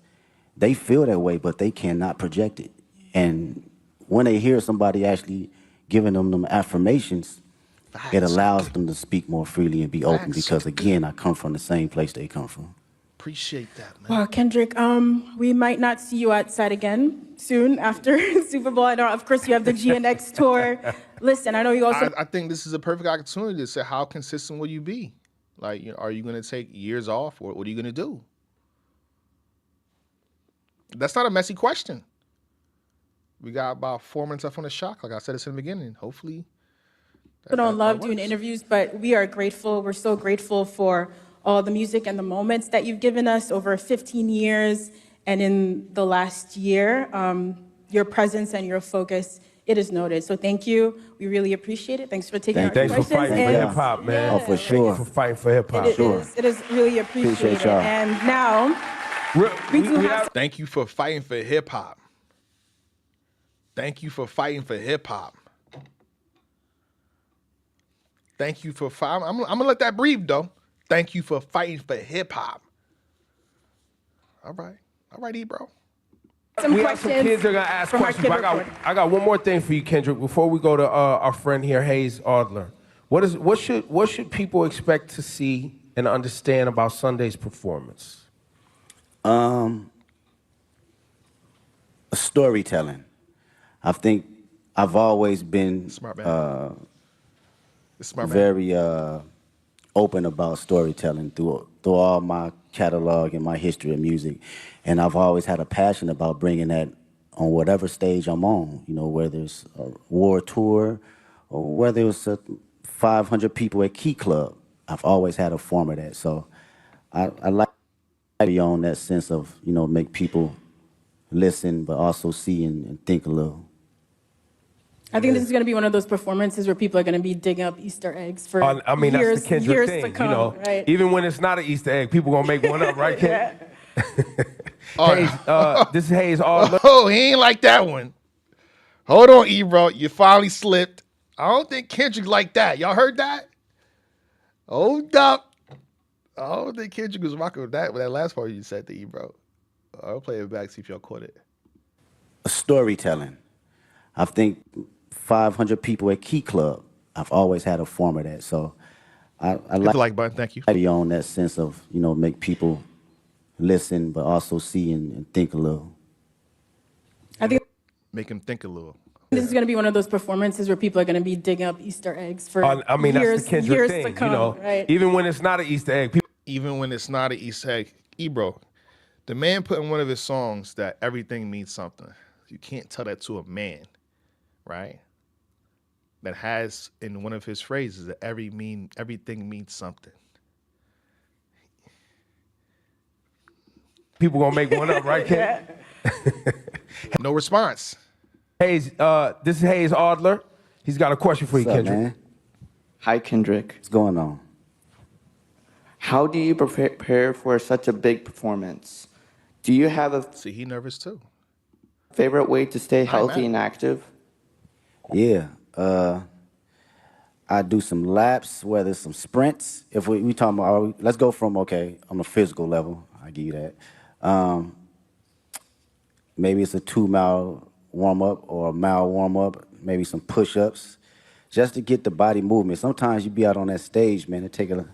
they feel that way, but they cannot project it. And when they hear somebody actually giving them affirmations, it allows them to speak more freely and be open, because, again, I come from the same place they come from. Appreciate that, man. Wow, Kendrick, we might not see you outside again soon after Super Bowl. I know, of course, you have the GNX tour. Listen, I know you also... I think this is a perfect opportunity to say, how consistent will you be? Like, are you going to take years off, or what are you going to do? That's not a messy question. We got about 4 minutes left on the shot. Like I said, it's in the beginning. Hopefully... I don't love doing interviews, but we are grateful. We're so grateful for all the music and the moments that you've given us over 15 years. And in the last year, your presence and your focus, it is noted. So thank you. We really appreciate it. Thanks for taking our questions. Thanks for fighting for hip-hop, man. Oh, for sure. Thank you for fighting for hip-hop. It is really appreciated. y'all. And now, we do have... Thank you for fighting for hip-hop. Thank you for fighting for hip-hop. Thank you for fighting. I'm going to let that breathe, though. Thank you for fighting for hip-hop. All right. All right, bro. We have some kids that are going to ask questions, but I got one more thing for you, Kendrick, before we go to our friend here, Hayes Adler. What should people expect to see and understand about Sunday's performance? Storytelling. I think I've always been Smart man. very open about storytelling through all my catalog and my history of music, and I've always had a passion about bringing that on whatever stage I'm on. You know, whether it's a war tour or whether it's 500 people at Key Club. I've always had a form of that. So I like to be on that sense of, you know, make people listen, but also see and think a little. I think this is going to be one of those performances where people are going to be digging up Easter eggs for I mean, years, that's the Kendrick years thing, to come, you know. right? Even when it's not an Easter egg, people gonna make one up, right, Ken? Hayes, this is Hayes. Oh, he ain't like that one. Hold on, Ebro. You finally slipped. I don't think Kendrick like that. Y'all heard that? Hold up. I don't think Kendrick was rocking with that last part you said to Ebro. I'll play it back, see if y'all caught it. Storytelling. I think 500 people at Key Club. I've always had a form of that. So I Hit the like button. Thank you. to be on that sense of, you know, make people listen, but also see and think a little. I think Make him think a little. this is going to be one of those performances where people are going to be digging up Easter eggs for I mean, years, that's the Kendrick years thing, to come, you know. right? Even when it's not an Easter egg, people. Even when it's not an Easter egg. Ebro, the man put in one of his songs that everything means something. You can't tell that to a man, right? That has in one of his phrases that everything means something. People gonna make one up, right, Ken? No response. Hayes, this is Hayes Adler. He's got a question for you, What's up, Kendrick. man? Hi, Kendrick. What's going on? How do you prepare for such a big performance? Do you have a See, he nervous too. favorite way to stay I'm healthy mad. and active? Yeah. I do some laps, whether it's some sprints. If we talking about, let's go from, okay, on a physical level, I give you that. Maybe it's a 2 mile warm up or a mile warm up, maybe some push ups, just to get the body movement. Sometimes you be out on that stage, man, it take you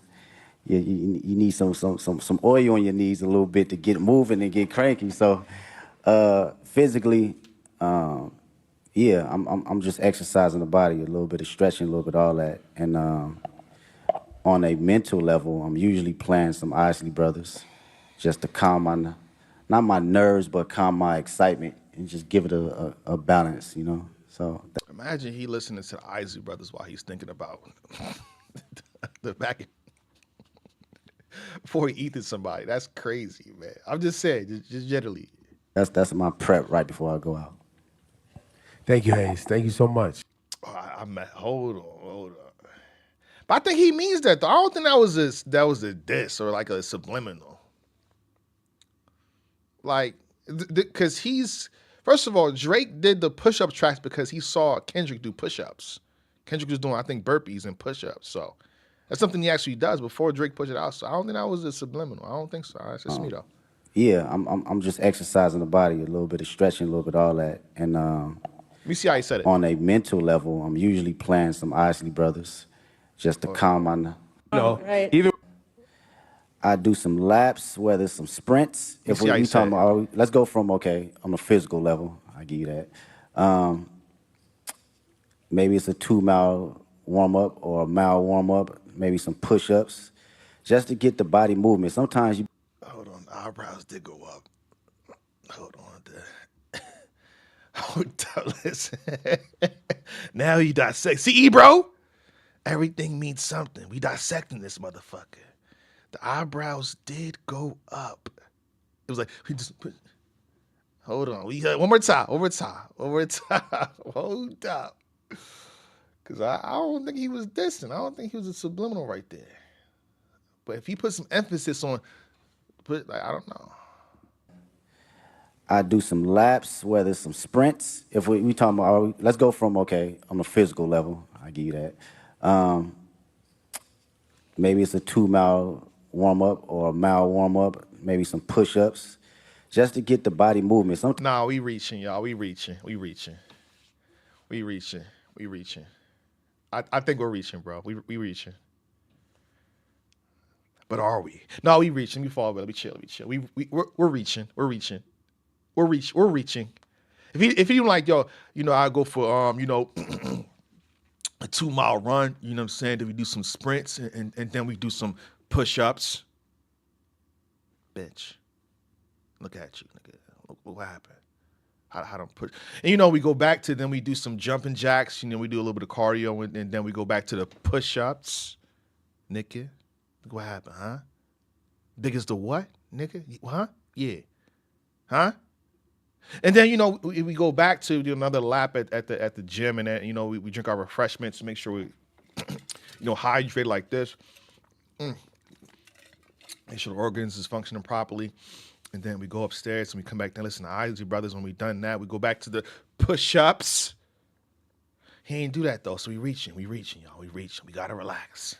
need some oil on your knees a little bit to get moving and get cranky. So physically, yeah, I'm just exercising the body, a little bit of stretching, a little bit of all that. And on a mental level, I'm usually playing some Isley Brothers just to calm not my nerves, but calm my excitement and just give it a balance, you know? So Imagine he listening to the Isley Brothers while he's thinking about the back before he eats somebody. That's crazy, man. I'm just saying, just generally. that's my prep right before I go out. Thank you, Hayes. Thank you so much. I'm at, hold on. But I think he means that though. I don't think that was a diss or like a subliminal. Like, because first of all, Drake did the push-up tracks because he saw Kendrick do push-ups. Kendrick was doing, I think, burpees and push-ups. So that's something he actually does before Drake pushed it out. So I don't think that was a subliminal. I don't think so. That's just me though. Yeah, I'm just exercising the body, a little bit of stretching, a little bit of all that. And Let me see how he said it. on a mental level, I'm usually playing some Isley Brothers just to calm my You know, Right. even I do some laps, whether it's some sprints. If see how we you talking said it. about, let's go from, okay, on a physical level, I give you that. Maybe it's a 2 mile warm up or a mile warm up, maybe some push ups, just to get the body movement. Sometimes you Hold on. The eyebrows did go up. Hold on. Hold on. Listen. Now you dissect. See, bro? Everything means something. We dissecting this motherfucker. The eyebrows did go up. It was like, we just put, hold on. One more time. Hold up. Because I don't think he was dissing. I don't think he was a subliminal right there. But if he put some emphasis on, I don't know. I do some laps, whether it's some sprints. If we talking about, let's go from, okay, on a physical level, I give you that. Maybe it's a 2 mile warm up or a mile warm up, maybe some push ups, just to get the body movement. Nah, we reaching, y'all. We reaching. I think we're reaching, bro. We reaching. But are we? No, we reaching. We fall, but we chill. We're reaching. We're reaching. If he like, yo, you know, I go for a 2 mile run, you know what I'm saying? Then we do some sprints and then we do some push-ups. Bitch, look at you, nigga. Look what happened. How don't push? And you know, we go back to then we do some jumping jacks. You know, we do a little bit of cardio and then we go back to the push-ups. Nigga, look what happened, huh? Big as the what, nigga? Huh? Yeah. Huh? And then, you know, we go back to do another lap at the gym and then, you know, we drink our refreshments to make sure we, you know, hydrate like this. Make sure the organs is functioning properly. And then we go upstairs and we come back and listen to Isley Brothers. When we done that, we go back to the push-ups. He ain't do that though, so we reaching, y'all. We reaching. We gotta relax.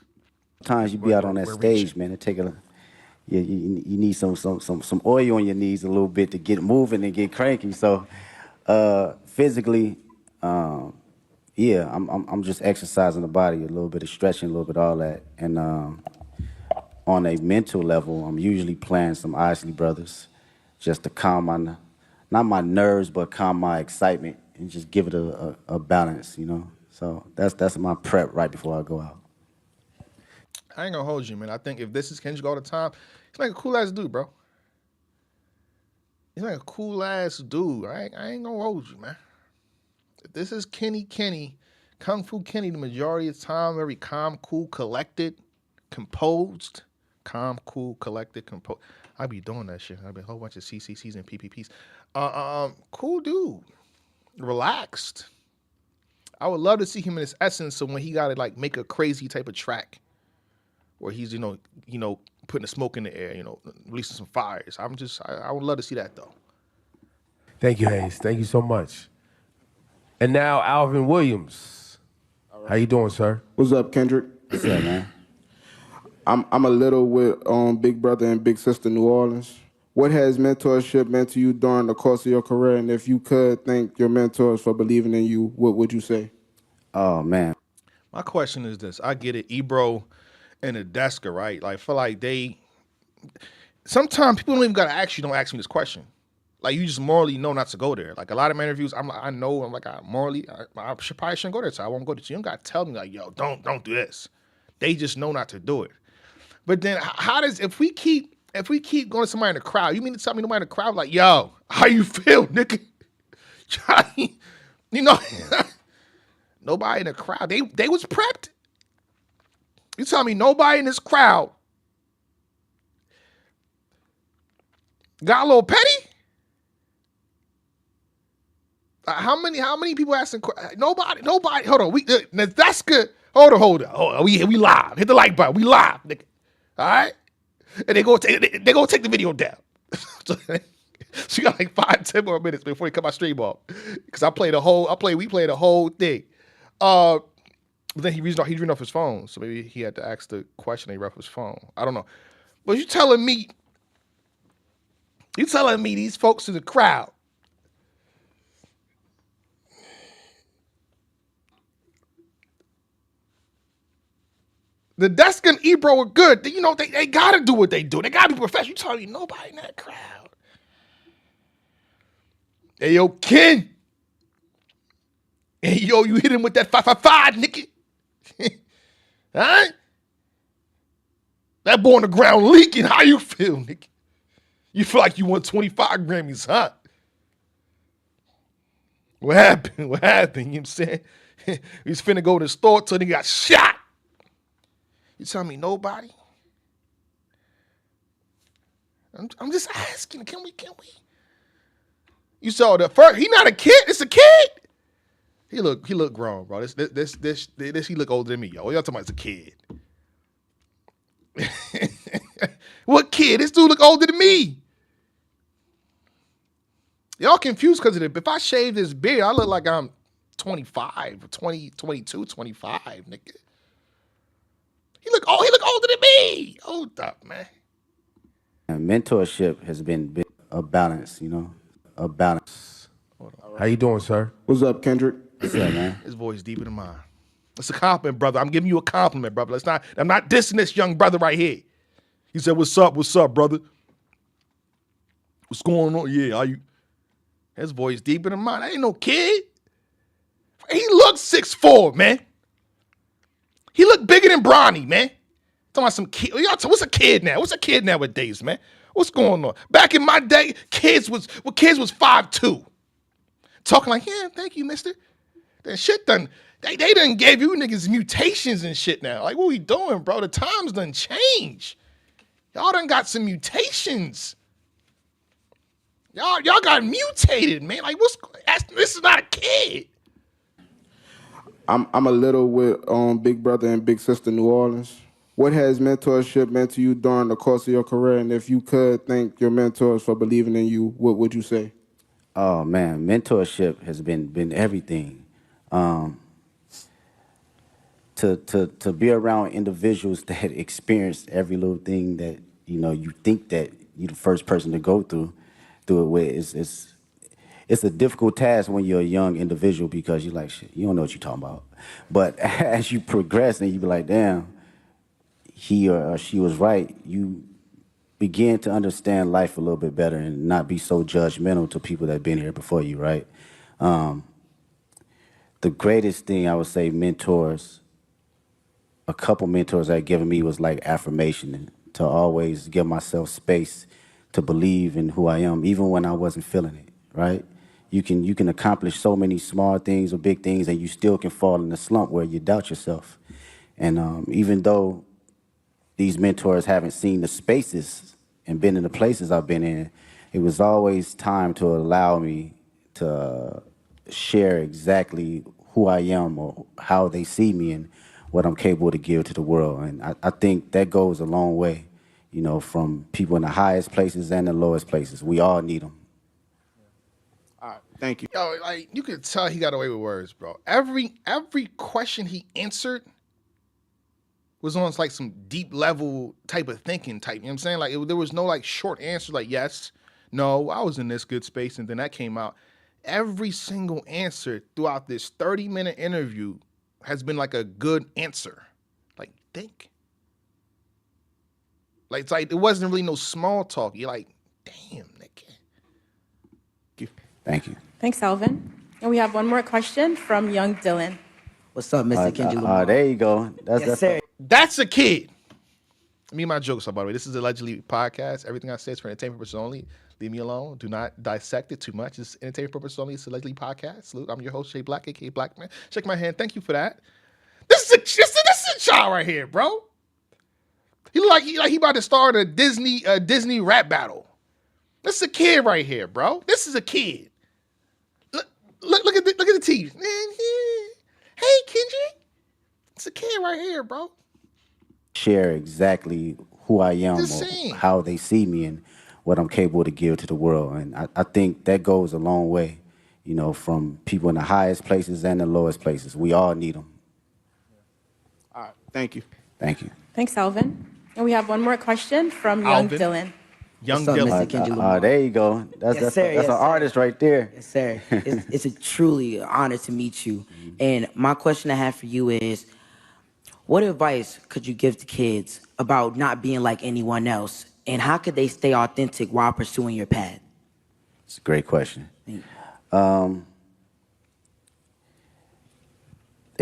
Sometimes you be out on that We're stage, reaching. man. It take a you need some oil on your knees a little bit to get moving and get cranky. So physically, yeah, I'm just exercising the body, a little bit of stretching, a little bit of all that, and on a mental level, I'm usually playing some Isley Brothers, just to calm my not my nerves, but calm my excitement and just give it a balance, you know. So that's my prep right before I go out. I ain't gonna hold you, man. I think if this is Kendrick all the time, he's like a cool ass dude, bro. He's like a cool ass dude. I ain't gonna hold you, man. If this is Kenny, Kung Fu Kenny, the majority of the time, very calm, cool, collected, composed. Calm, cool, collected, composed. I be doing that shit. I be a whole bunch of CCCs and PPPs. Cool dude. Relaxed. I would love to see him in his essence. So when he got to like make a crazy type of track, where he's you know putting the smoke in the air, you know, releasing some fires. I would love to see that though. Thank you, Hayes. Thank you so much. And now Alvin Williams. How you doing, sir? What's up, Kendrick? What's up, man? I'm a little with Big Brother and Big Sister New Orleans. What has mentorship meant to you during the course of your career? And if you could thank your mentors for believing in you, what would you say? Oh man, My question is this: I get it, Ebro and Adeska, right? Like, I feel like sometimes people don't even gotta ask you. Don't ask me this question. Like, you just morally know not to go there. Like a lot of my interviews, I probably shouldn't go there, so I won't go there. So you don't gotta tell me like, yo, don't do this. They just know not to do it. But then how does if we keep going to somebody in the crowd, you mean to tell me nobody in the crowd like, yo, how you feel, nigga? You know, nobody in the crowd. They was prepped. You tell me nobody in this crowd got a little petty? How many people asking? Nobody. Hold on. That's good. Hold on. We live. Hit the like button. We live, nigga. All right. And they gonna take the video down. So you got like 5-10 more minutes before you cut my stream off. Because we played the whole thing. But then he's reading off his phone. So maybe he had to ask the question and he read off his phone. I don't know. But you telling me these folks in the crowd the desk and Ebro are good. You know, they gotta do what they do. They gotta be professional. You telling me nobody in that crowd. Hey, yo, Ken. Hey, yo, you hit him with that 555, nigga. All right? That boy on the ground leaking. How you feel, nigga? You feel like you won 25 Grammys, huh? What happened? You know what I'm saying? He was finna go to the store till he got shot. You tell me nobody? I'm just asking. Can we? You saw the first. He not a kid. It's a kid. He look grown, bro. This he look older than me, yo. Y'all talking about it's a kid? What kid? This dude look older than me. Y'all confused because of it. If I shave this beard, I look like I'm 25, 20, 22, 25, nigga. He look older than me. Hold up, man. And mentorship has been a balance, you know, a balance. How you doing, sir? What's up, Kendrick? What's up, man? His voice deeper than mine. It's a compliment, brother. I'm giving you a compliment, brother. I'm not dissing this young brother right here. He said, what's up, brother? What's going on? Yeah, are you? His voice deeper than mine. I ain't no kid. He looks 6'4", man. He looked bigger than Bronny, man. Talking about some kid. What's a kid now? What's a kid nowadays, man? What's going on? Back in my day, kids was 5'2". Talking like, yeah, thank you, mister. That shit done, they done gave you niggas mutations and shit now. Like, what we doing, bro? The times done change. Y'all done got some mutations. Y'all got mutated, man. Like, this is not a kid. I'm a little with Big Brother and Big Sister New Orleans. What has mentorship meant to you during the course of your career? And if you could thank your mentors for believing in you, what would you say? Oh man, mentorship has been everything. Um, to be around individuals that experience every little thing that you think that you're the first person to go through it with it's a difficult task when you're a young individual because you're like, shit, you don't know what you're talking about. But as you progress and you be like, damn, he or she was right, you begin to understand life a little bit better and not be so judgmental to people that have been here before you, right? Um, the greatest thing I would say a couple mentors that given me was like affirmation and to always give myself space to believe in who I am, even when I wasn't feeling it, right? You can accomplish so many small things or big things and you still can fall in a slump where you doubt yourself. And even though these mentors haven't seen the spaces and been in the places I've been in, it was always time to allow me to share exactly who I am or how they see me and what I'm capable to give to the world. And I think that goes a long way, from people in the highest places and the lowest places. We all need them. All right, thank you. Yo, like, you could tell he got away with words, bro. Every question he answered was on like some deep level type of thinking type. You know what I'm saying? Like, there was no like short answer like yes, no, I was in this good space, and then that came out. Every single answer throughout this 30-minute interview has been like a good answer. Like, think. Like, it's like it wasn't really no small talk. You're like, damn, nigga. Thank you. Thanks, Alvin. And we have one more question from young Dylan. What's up, Mr. Kendrick Lamar? There you go. Yes, sir. That's a kid. Me and my jokes, by the way. This is allegedly podcast. Everything I say is for entertainment purposes only. Leave me alone. Do not dissect it too much. It's entertainment purposes only. It's allegedly podcast. Salute. I'm your host, Jay Black, aka Black Man. Shake my hand. Thank you for that. This is a child right here, bro. He look like he about to start a Disney rap battle. This is a kid right here, bro. This is a kid. Look at the teeth. Hey, Kendrick. It's a kid right here, bro. Share exactly who I am or how they see me and what I'm capable to give to the world. And I think that goes a long way, from people in the highest places and the lowest places. We all need them. All right, thank you. Thank you. Thanks, Alvin. And we have one more question from young Alvin? Dylan. What's up, Mr. Kendrick Lamar? There you go. That's an artist right there. Yes, sir. It's a truly honor to meet you. And my question I have for you is, what advice could you give to kids about not being like anyone else? And how could they stay authentic while pursuing your path? It's a great question. They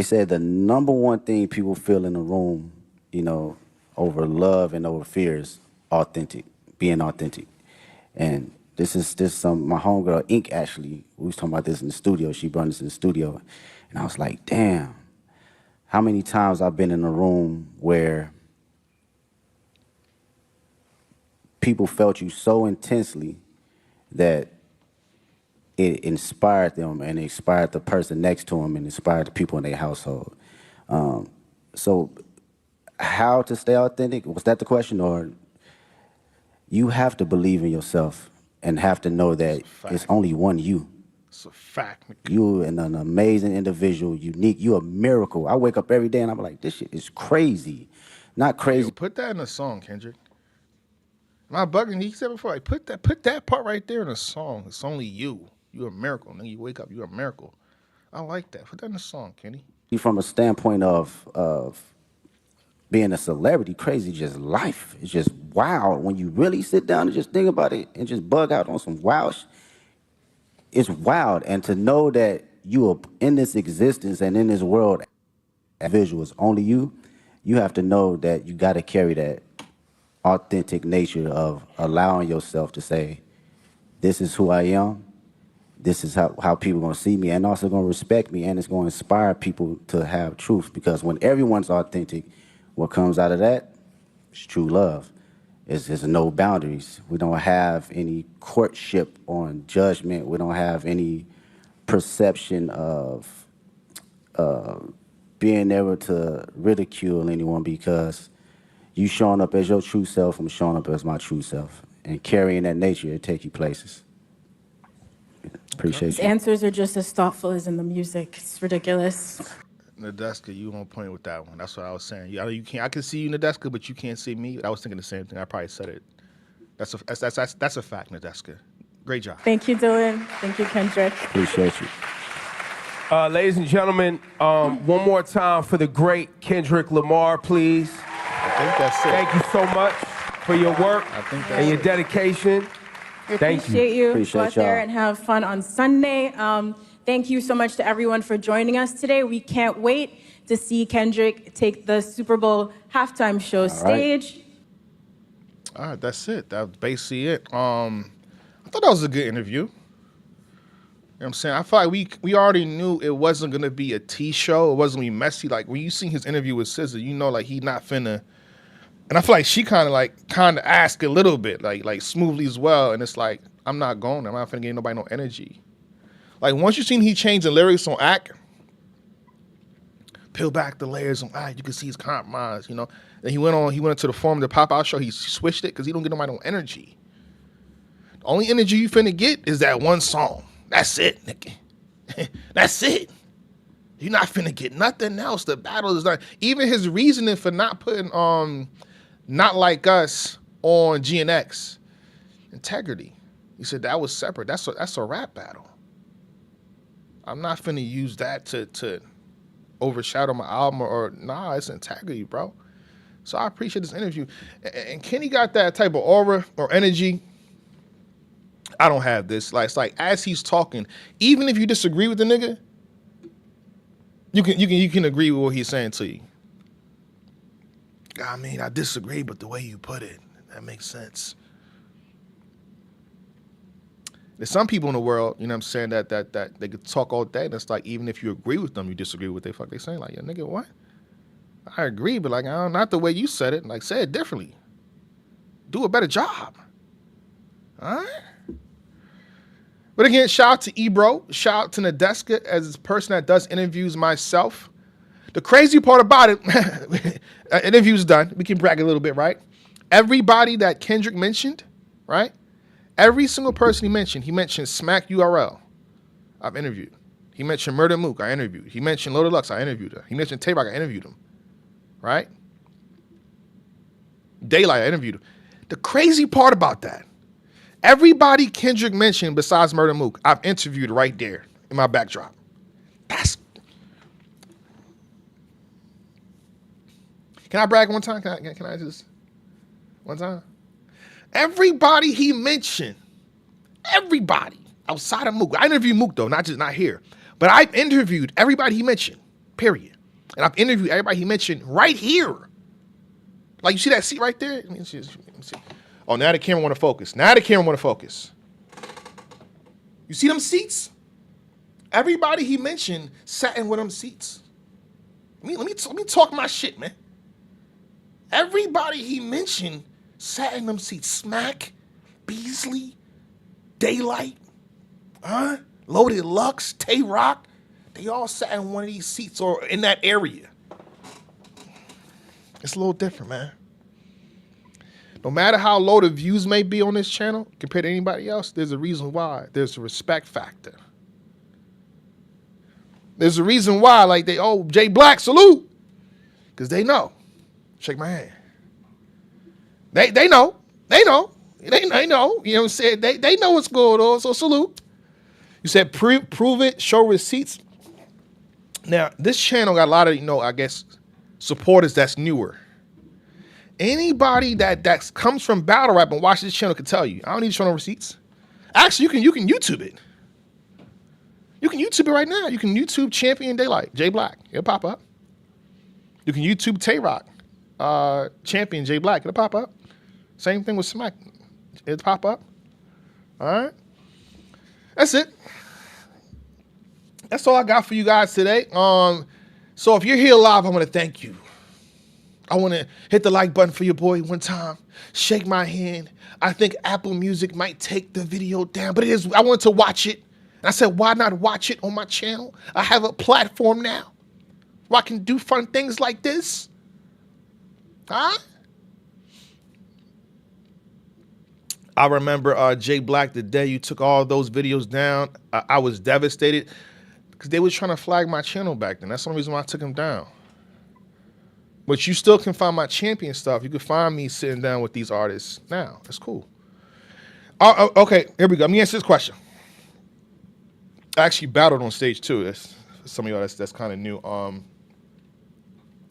said the number one thing people feel in the room, over love and over fear is being authentic. And this my homegirl Ink actually, we was talking about this in the studio. She brought this in the studio. And I was like, damn, how many times I've been in a room where people felt you so intensely that it inspired them and it inspired the person next to them and inspired the people in their household. So how to stay authentic? Was that the question? Or you have to believe in yourself and have to know that it's only one you. It's a fact. You're an amazing individual, unique. You're a miracle. I wake up every day and I'm like, this shit is crazy. Not crazy. Yo, put that in a song, Kendrick. Am I bugging? He said before, like, put that part right there in a song. It's only you. You're a miracle. Then you wake up, you're a miracle. I like that. Put that in a song, Kenny. From a standpoint of being a celebrity, crazy, just life. It's just wild. When you really sit down and just think about it and just bug out on some wild it's wild. And to know that you are in this existence and in this world visuals. Only you have to know that you got to carry that authentic nature of allowing yourself to say, this is who I am, this is how people are going to see me, and also going to respect me, and it's going to inspire people to have truth. Because when everyone's authentic, what comes out of that is true love. There's no boundaries. We don't have any courtship on judgment. We don't have any perception of being able to ridicule anyone, because you showing up as your true self, I'm showing up as my true self. And carrying that nature, it take you places. Appreciate His you. answers are just as thoughtful as in the music. It's ridiculous. Nadeska, you on point with that one. That's what I was saying. You can't. I can see you, Nadeska, but you can't see me. I was thinking the same thing. I probably said it. That's a fact, Nadeska. Great job. Thank you, Dylan. Thank you, Kendrick. Appreciate you. Ladies and gentlemen, one more time for the great Kendrick Lamar, please. I think that's it. Thank you so much for your work I think that's and your it. dedication. We Thank you. appreciate you. Appreciate Go out there y'all. and have fun on Sunday. Thank you so much to everyone for joining us today. We can't wait to see Kendrick take the Super Bowl halftime show stage. All right, that's it. That's basically it. I thought that was a good interview. You know what I'm saying? I feel like we already knew it wasn't gonna be a tea show. It wasn't gonna be messy. Like when you seen his interview with SZA, you know, like he not finna. And I feel like she kind of asked a little bit, like smoothly as well. And it's like, I'm not going. I'm not finna give nobody no energy. Like once you seen he changed the lyrics on Act, peel back the layers on Act, you can see his compromise, you know. Then he went into the Forum, the pop-out show, he switched it because he don't get nobody no energy. The only energy you finna get is that one song. That's it, nigga. That's it. You're not finna get nothing else. The battle is done. Even his reasoning for not putting Not Like Us on GNX, integrity. He said that was separate. That's a rap battle. I'm not finna use that to overshadow my album or nah, it's integrity, bro. So I appreciate this interview. And Kenny got that type of aura or energy. I don't have this. Like it's like as he's talking, even if you disagree with the nigga, you can agree with what he's saying to you. I mean, I disagree, but the way you put it, that makes sense. There's some people in the world, you know what I'm saying, that they could talk all day, and it's like, even if you agree with them, you disagree with what they fuck they saying. Like, yeah, nigga, what? I agree, but like, not the way you said it. Like, say it differently. Do a better job. All right? But again, shout out to Ebro. Shout out to Nadeska as a person that does interviews myself. The crazy part about it, interview's done. We can brag a little bit, right? Everybody that Kendrick mentioned, right? Every single person he mentioned Smack URL. I've interviewed. He mentioned Murder Mook. I interviewed. He mentioned Loaded Lux. I interviewed her. He mentioned Tay-Rock. I interviewed him. Right? Daylight. I interviewed him. The crazy part about that, everybody Kendrick mentioned besides Murder Mook, I've interviewed right there in my backdrop. That's. Can I brag one time? Can I just one time? Everybody he mentioned, everybody outside of Mook. I interviewed Mook though, not here. But I've interviewed everybody he mentioned, period. And I've interviewed everybody he mentioned right here. Like you see that seat right there? Let me see. Oh, now the camera want to focus. You see them seats? Everybody he mentioned sat in one of them seats. Let me talk my shit, man. Everybody he mentioned sat in them seats. Smack, Beasley, Daylight, Loaded Lux, Tay-Rock. They all sat in one of these seats or in that area. It's a little different, man. No matter how low the views may be on this channel compared to anybody else, there's a reason why. There's a respect factor. There's a reason why, like Jay Black, salute. Because they know. Shake my hand. They know. They know. You know what I'm saying? They know what's going on, so salute. You said prove it, show receipts. Now, this channel got a lot of, I guess, supporters that's newer. Anybody that comes from battle rap and watches this channel can tell you, I don't need to show no receipts. Actually, you can YouTube it. You can YouTube it right now. You can YouTube Champion Daylight, Jay Black. It'll pop up. You can YouTube Tay-Rock, champion J Black. It'll pop up. Same thing with Smack. It'll pop up. All right. That's it. That's all I got for you guys today. So if you're here live, I want to thank you. I want to hit the like button for your boy one time. Shake my hand. I think Apple Music might take the video down, but it is. I wanted to watch it. And I said, why not watch it on my channel? I have a platform now where I can do fun things like this. Huh? I remember Jay Black, the day you took all those videos down, I was devastated because they was trying to flag my channel back then. That's the only reason why I took them down. But you still can find my champion stuff. You can find me sitting down with these artists now. That's cool. Okay, here we go. Let me answer this question. I actually battled on stage too. That's some of y'all that's kind of new.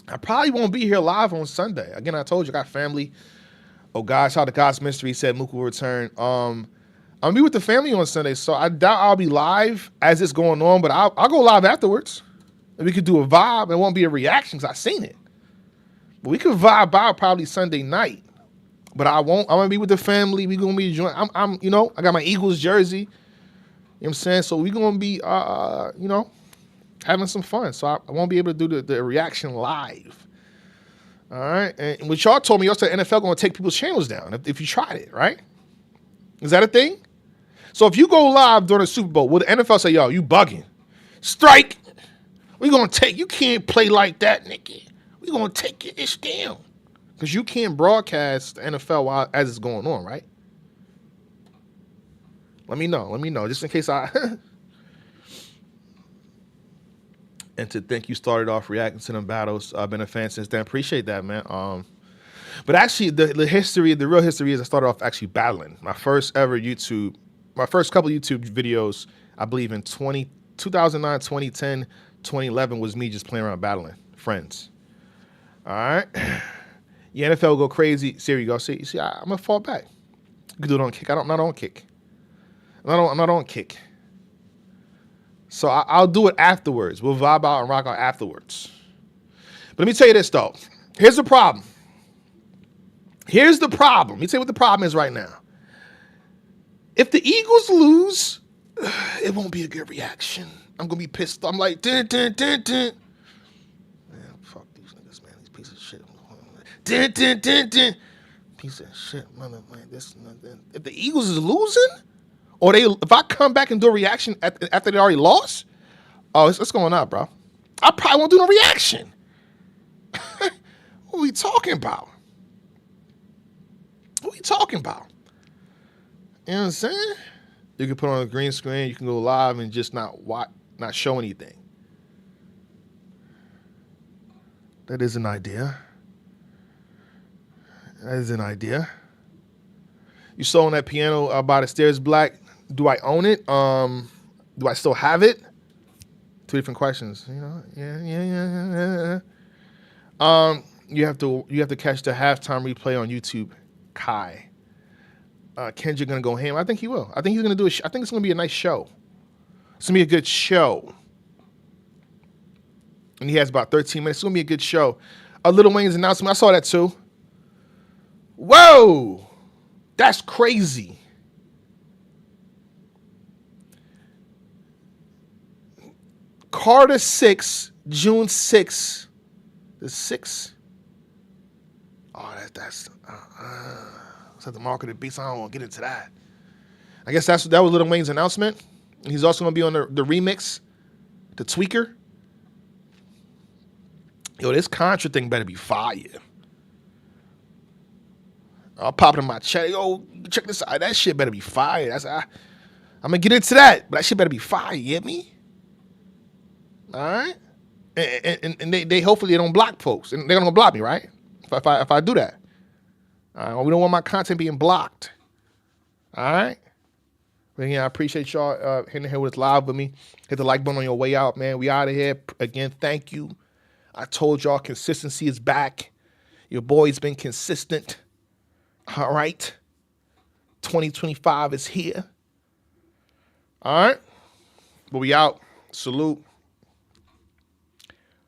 I probably won't be here live on Sunday. Again, I told you I got family. Oh gosh, how the God's mystery said Mook will return. I'm gonna be with the family on Sunday, so I doubt I'll be live as it's going on, but I'll go live afterwards. And we could do a vibe. It won't be a reaction because I seen it. But we could vibe out probably Sunday night. But I won't. I'm gonna be with the family. We gonna be joining. I'm I got my Eagles jersey. You know what I'm saying? So we gonna be having some fun. So I won't be able to do the reaction live. All right. And what y'all told me, y'all said NFL gonna take people's channels down if you tried it, right? Is that a thing? So if you go live during the Super Bowl, will the NFL say, yo, you bugging? Strike. We gonna take, you can't play like that, nigga. We gonna take your ish down. Because you can't broadcast the NFL as it's going on, right? Let me know, just in case I... And to think you started off reacting to them battles. I've been a fan since then. Appreciate that, man. But actually, the real history is I started off actually battling. My first couple YouTube videos, I believe in 2009, 2010, 2011 was me just playing around battling friends. All right. Yeah, NFL will go crazy. See, here you go. See, I'm going to fall back. You can do it on kick. I'm not on kick. I'm not on kick. So I'll do it afterwards. We'll vibe out and rock out afterwards. But let me tell you this, though. Here's the problem. Let me tell you what the problem is right now. If the Eagles lose, it won't be a good reaction. I'm going to be pissed. I'm like, dun, dun, dun, dun. Man, fuck these niggas, man. These pieces of shit. Dun, dun, dun, dun. Piece of shit, mother, man. This, if the Eagles is losing, or if I come back and do a reaction after they already lost, oh, it's going up, bro. I probably won't do no reaction. What are we talking about? You know what I'm saying? You can put on a green screen, you can go live and just not show anything. That is an idea. You saw on that piano by the stairs, Black. Do I own it? Do I still have it? Two different questions. Yeah. You have to catch the halftime replay on YouTube. Kai. Kendrick gonna go ham. I think he will. I think he's gonna do I think it's gonna be a nice show. It's gonna be a good show. And he has about 13 minutes. It's gonna be a good show. Lil Wayne's announcement. I saw that too. Whoa, that's crazy. Carter 6, June 6. The 6. Oh, that's the market of beats. I don't want to get into that. I guess that was Lil Wayne's announcement. He's also going to be on the remix, the tweaker. Yo, this Contra thing better be fire. I'll pop it in my chat. Yo, check this out. That shit better be fire. I'm going to get into that, but that shit better be fire. You get me? All right? And they hopefully they don't block folks. And they're going to block me, right? If I do that. All right? We don't want my content being blocked. All right? But yeah, I appreciate y'all hitting here with live with me. Hit the like button on your way out, man. We out of here. Again, thank you. I told y'all consistency is back. Your boy's been consistent. All right? 2025 is here. All right? But we out. Salute.